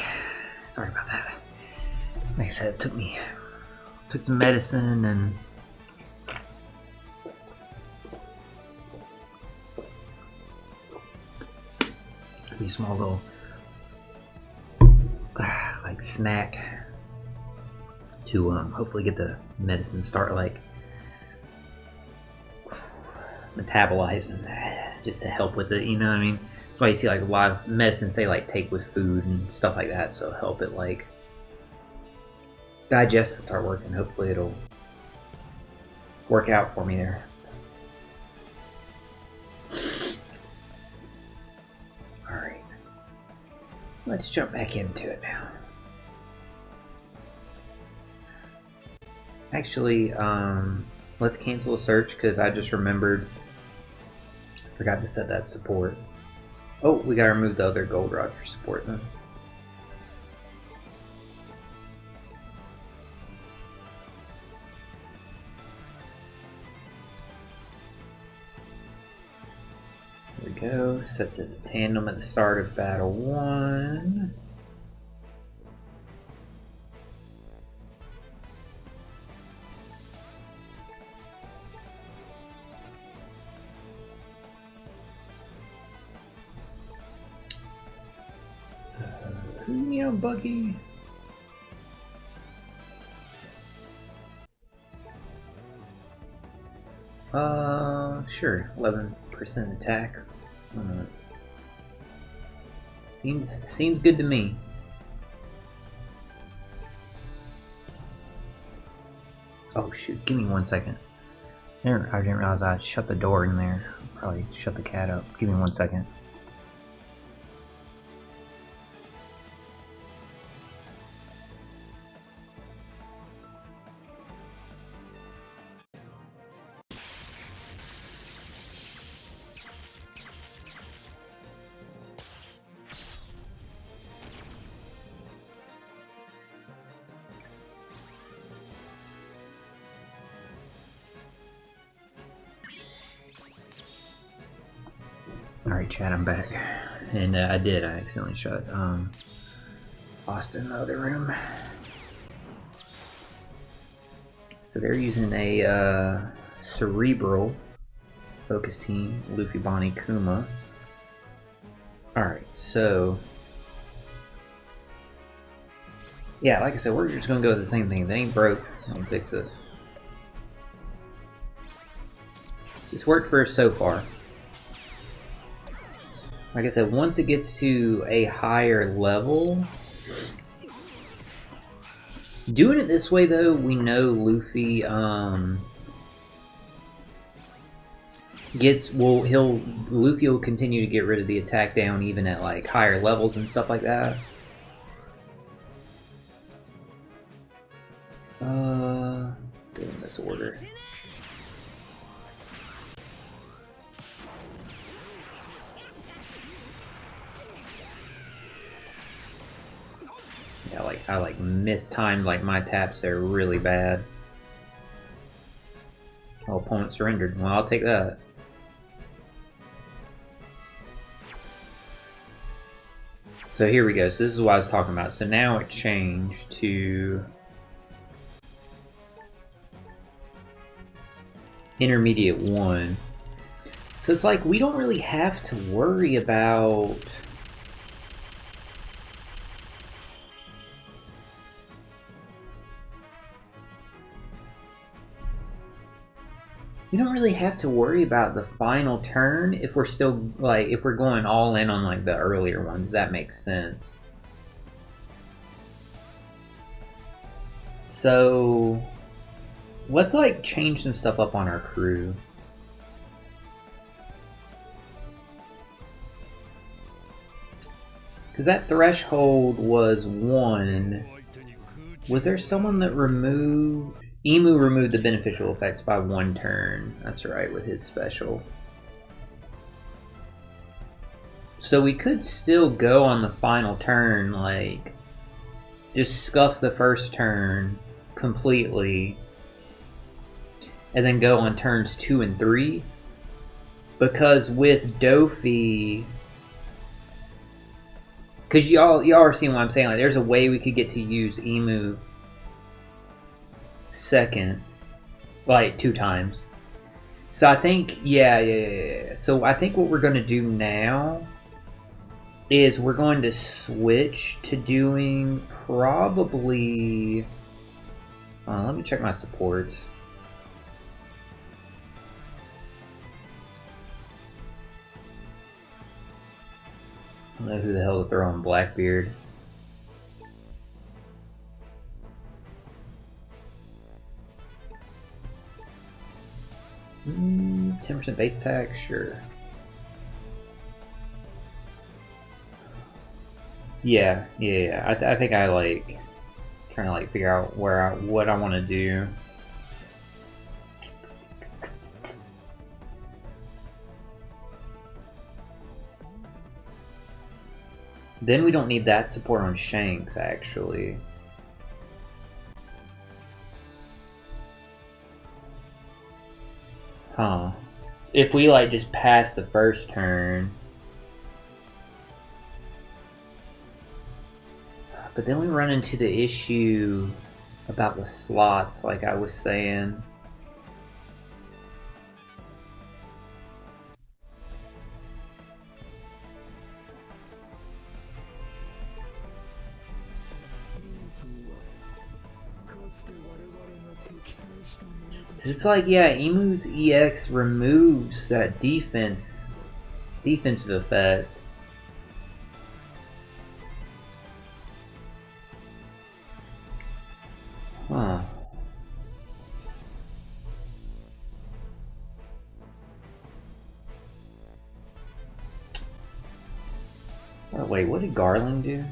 Sorry about that. Like I said, it took some medicine and a small little like snack to hopefully get the medicine start like metabolizing, just to help with it, you know what I mean? That's why you see like a lot of medicine say like take with food and stuff like that, so help it like digest and start working. Hopefully it'll work out for me there. Alright, let's jump back into it now. Actually, let's cancel a search because I just remembered, forgot to set that support. Oh, we gotta remove the other Gold Roger support then. There we go, sets it to tandem at the start of battle 1. Yeah, Buggy. Sure. 11% attack. Seems good to me. Oh shoot! Give me 1 second. I didn't realize I shut the door in there. Probably shut the cat up. Give me 1 second. Alright chat, I'm back. And I accidentally shut Austin in the other room. So they're using a cerebral focus team, Luffy, Bonnie, Kuma. Alright, so yeah, like I said, we're just gonna go with the same thing. If it ain't broke, I'll fix it. It's worked for us so far. Like I said, once it gets to a higher level, doing it this way though, we know Luffy Luffy will continue to get rid of the attack down even at like higher levels and stuff like that. In this order. Yeah, like I mistimed like my taps there really bad. Oh, opponent surrendered. Well, I'll take that. So here we go. So this is what I was talking about. So now it changed to intermediate 1. So it's like we don't really have to worry about the final turn if we're still like if we're going all in on like the earlier ones. That makes sense. So let's like change some stuff up on our crew. Because that threshold was 1. Was there someone that removed... Emu removed the beneficial effects by 1 turn. That's right, with his special. So we could still go on the final turn, like... just scuff the first turn completely. And then go on turns 2 and 3. Because with Dofi... Cause y'all are seeing what I'm saying. Like, there's a way we could get to use Emu second, like 2 times. So I think, yeah. So I think what we're gonna do now is we're going to switch to doing probably. Let me check my supports. I don't know who the hell to throw in Blackbeard. Mm, 10% base attack, sure. Yeah. I think I like trying to like figure out what I want to do. Then we don't need that support on Shanks, actually. Huh. If we like just pass the first turn. But then we run into the issue about the slots, like I was saying. It's like, yeah, Emu's EX removes that defensive effect. Huh. Oh, wait, what did Garling do?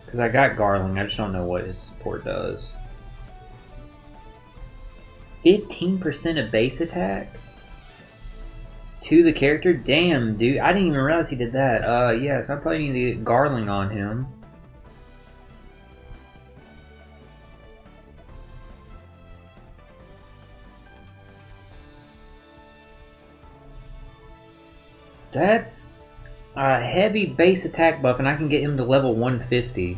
Because I got Garling, I just don't know what his support does. 15% of base attack? To the character? Damn, dude. I didn't even realize he did that. Yeah, so I probably need to get Garling on him. That's a heavy base attack buff, and I can get him to level 150.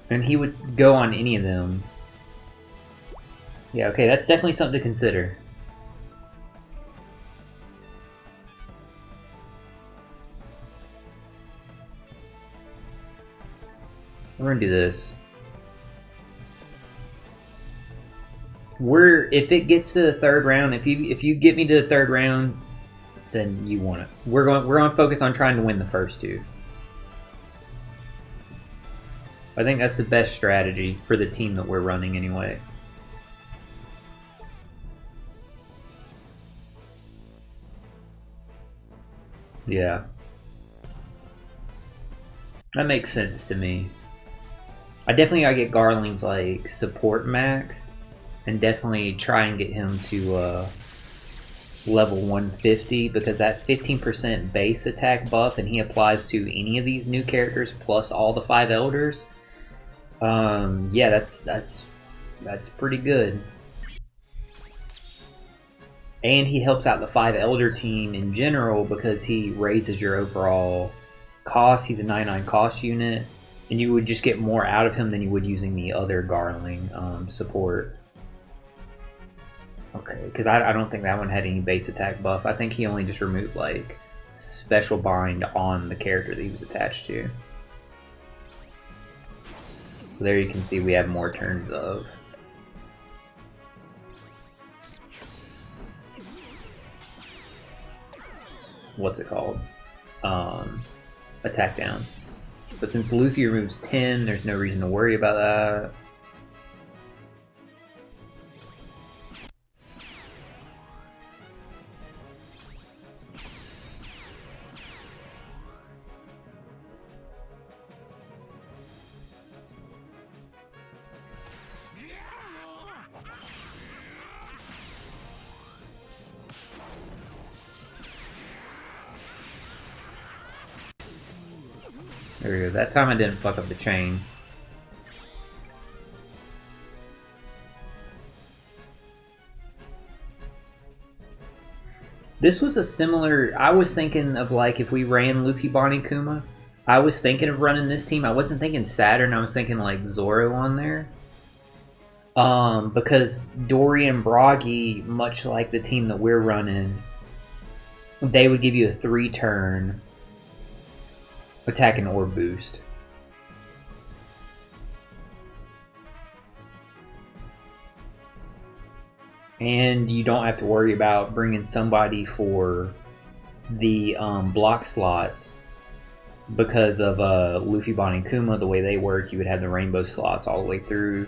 And he would go on any of them. Yeah, okay, that's definitely something to consider. We're gonna do this. If it gets to the 3rd round, if you get me to the 3rd round, then you want it. We're going to focus on trying to win the first 2. I think that's the best strategy for the team that we're running anyway. Yeah. That makes sense to me. I definitely gotta get Garling's like support maxed, and definitely try and get him to level 150, because that 15% base attack buff, and he applies to any of these new characters plus all the 5 elders. Yeah, that's pretty good. And he helps out the 5 elder team in general because he raises your overall cost. He's a 99 cost unit, and you would just get more out of him than you would using the other Garling support. Okay, because I don't think that one had any base attack buff. I think he only just removed like special bind on the character that he was attached to. So there you can see we have more turns of. What's it called? Attack down. But since Luffy removes 10, there's no reason to worry about that. There we go. That time I didn't fuck up the chain. This was a similar... I was thinking of, like, if we ran Luffy, Bonnie, Kuma, I was thinking of running this team. I wasn't thinking Saturn, I was thinking, like, Zoro on there. Because Dory and Bragi, much like the team that we're running, they would give you a 3-turn attack and orb boost. And you don't have to worry about bringing somebody for the block slots because of Luffy, Bonnie, and Kuma. The way they work, you would have the rainbow slots all the way through.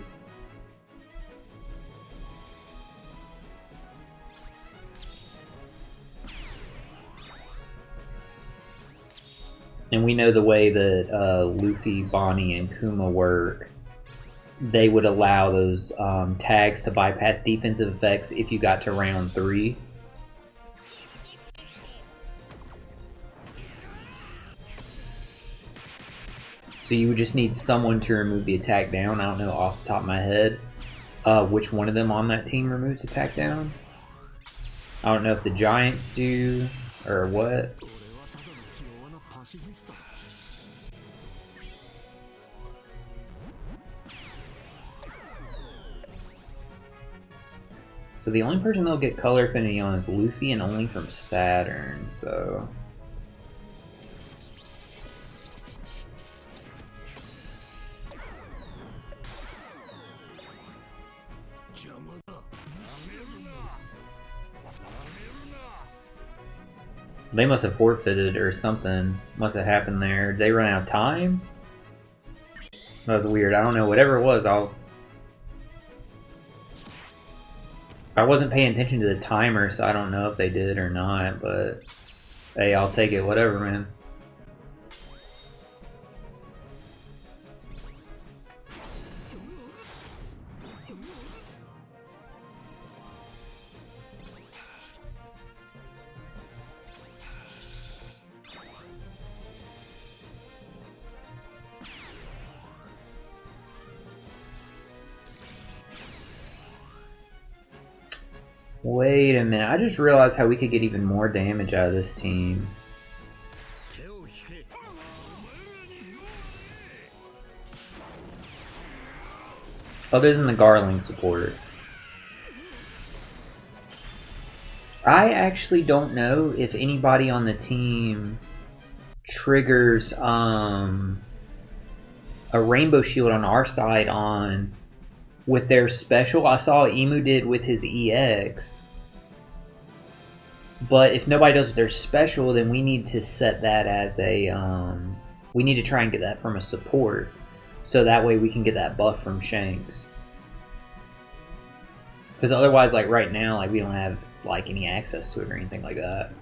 And we know the way that Luffy, Bonnie, and Kuma work. They would allow those tags to bypass defensive effects if you got to round 3. So you would just need someone to remove the attack down. I don't know off the top of my head which one of them on that team removes attack down. I don't know if the Giants do or what. So the only person they'll get color affinity on is Luffy, and only from Saturn, so... They must have forfeited or something. Must have happened there. Did they run out of time? That was weird. I don't know. Whatever it was, I wasn't paying attention to the timer, so I don't know if they did or not, but hey, I'll take it, whatever, man. Wait a minute, I just realized how we could get even more damage out of this team. Other than the Garling support. I actually don't know if anybody on the team triggers a rainbow shield on our side on with their special. I saw Emu did with his EX. But if nobody does with their special, then we need to set that as a... we need to try and get that from a support. So that way we can get that buff from Shanks. Because otherwise, like right now, like we don't have like any access to it or anything like that.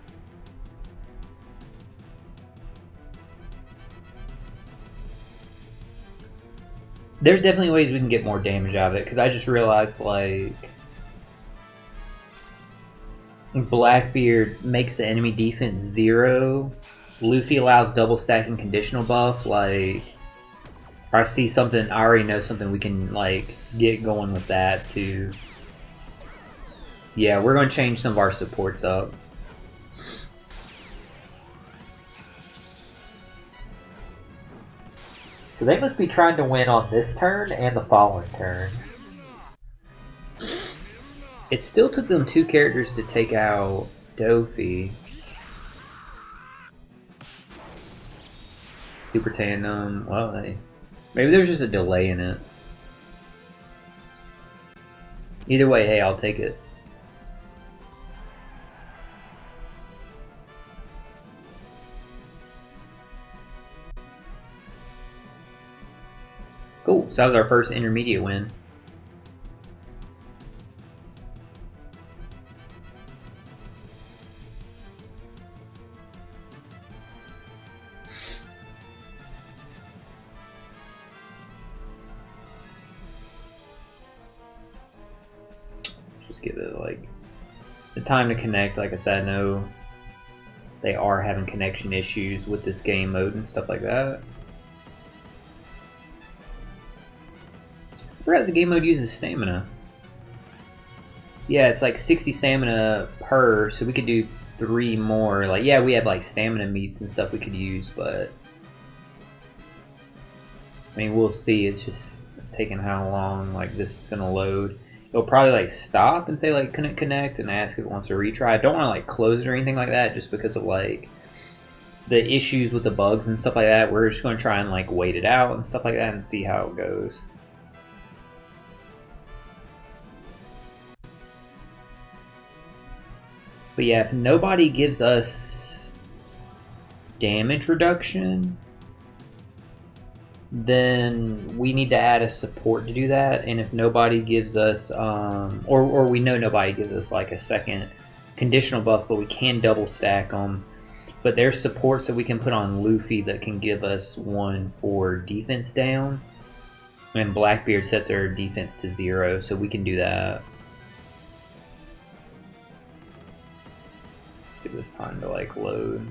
There's definitely ways we can get more damage out of it, because I just realized, like, Blackbeard makes the enemy defense 0. Luffy allows double stacking conditional buff. Like, I see something, I already know something we can, like, get going with that, too. Yeah, we're going to change some of our supports up. So they must be trying to win on this turn and the following turn. It still took them 2 characters to take out Dofi. Super Tandem, well, maybe there's just a delay in it. Either way, hey, I'll take it. Cool, so that was our first intermediate win. Just give it like the time to connect. Like I said, I know they are having connection issues with this game mode and stuff like that. I forgot the game mode uses stamina. Yeah, it's like 60 stamina per, so we could do 3 more. Like, yeah, we have like stamina meats and stuff we could use, but I mean, we'll see. It's just taking how long like this is gonna load. It'll probably like stop and say like couldn't connect and ask if it wants to retry. I don't want to like close it or anything like that, just because of like the issues with the bugs and stuff like that. We're just going to try and like wait it out and stuff like that and see how it goes. But yeah, if nobody gives us damage reduction, then we need to add a support to do that. And if nobody gives us, or we know nobody gives us like a second conditional buff, but we can double stack them. But there's supports that we can put on Luffy that can give us 1 for defense down. And Blackbeard sets our defense to 0, so we can do that. Let's give this time to like load.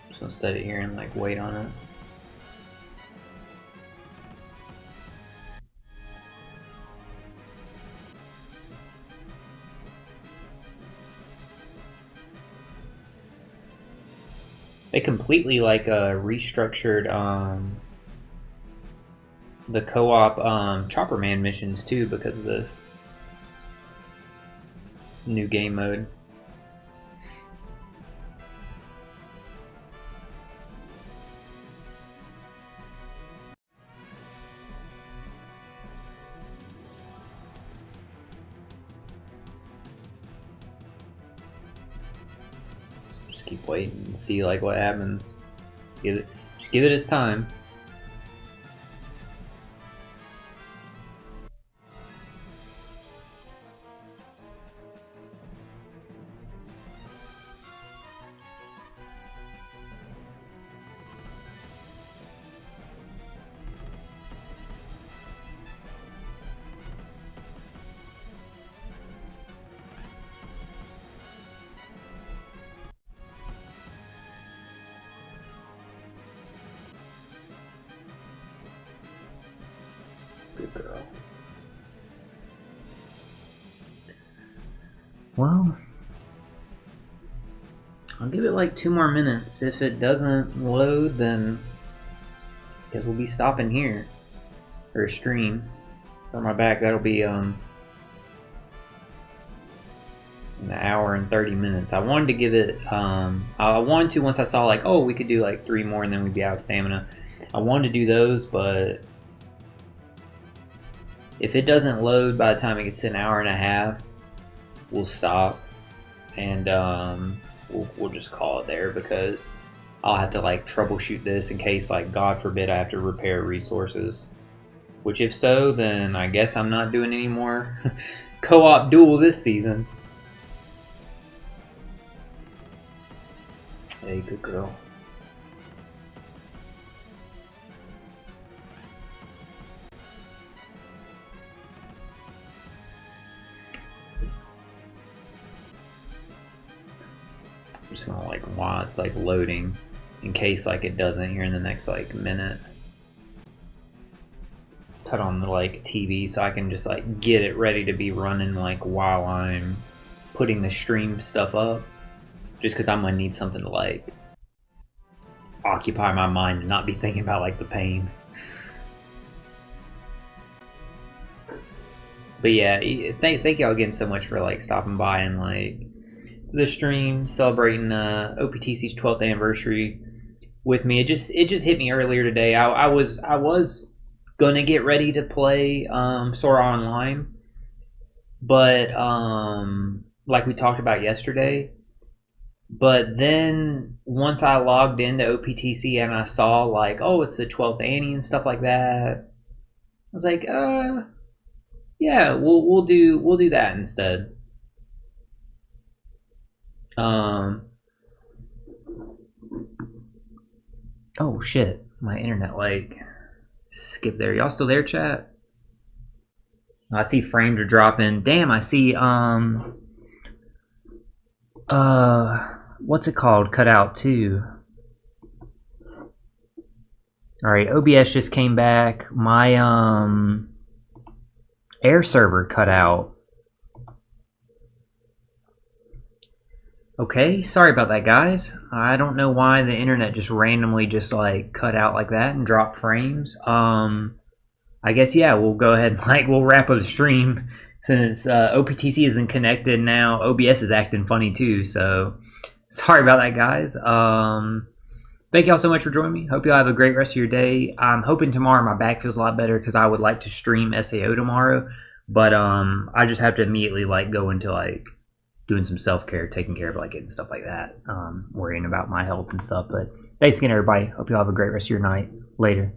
Just gonna set it here and like wait on it. They completely like restructured the co-op Chopper Man missions too because of this new game mode. Keep waiting and see like what happens. Just give it its time. Good girl. Well, I'll give it like 2 more minutes. If it doesn't load, then I guess we'll be stopping here for a stream. For my back, that'll be an hour and 30 minutes. I wanted to give it, I wanted to once I saw like, oh, we could do like 3 more and then we'd be out of stamina. I wanted to do those, but if it doesn't load by the time it gets to an hour and a half, we'll stop and we'll just call it there, because I'll have to like troubleshoot this in case like God forbid I have to repair resources. Which if so, then I guess I'm not doing any more Co-Op Duel this season. Hey, good girl. I'm just gonna like while it's like loading, in case like it doesn't here in the next like minute, put on the like TV so I can just like get it ready to be running like while I'm putting the stream stuff up, just because I'm gonna need something to like occupy my mind and not be thinking about like the pain. But yeah, thank y'all again so much for like stopping by and like the stream celebrating OPTC's 12th anniversary with me. It just hit me earlier today. I was gonna get ready to play Sora Online, but like we talked about yesterday. But then once I logged into OPTC and I saw like, oh, it's the 12th Annie and stuff like that, I was like, yeah, we'll do that instead. Oh shit, my internet like skipped there. Y'all still there, chat? I see frames are dropping. Damn, I see what's it called? Cut out too. Alright, OBS just came back. My air server cut out. Okay, sorry about that, guys. I don't know why the internet just randomly just like cut out like that and dropped frames. I guess yeah, we'll go ahead and we'll wrap up the stream since OPTC isn't connected now. OBS is acting funny too, so sorry about that, guys. Thank y'all so much for joining me. Hope y'all have a great rest of your day. I'm hoping tomorrow my back feels a lot better because I would like to stream SAO tomorrow, but I just have to immediately go into doing some self-care, taking care of it and stuff like that, worrying about my health and stuff. But thanks again, everybody. Hope you all have a great rest of your night. Later.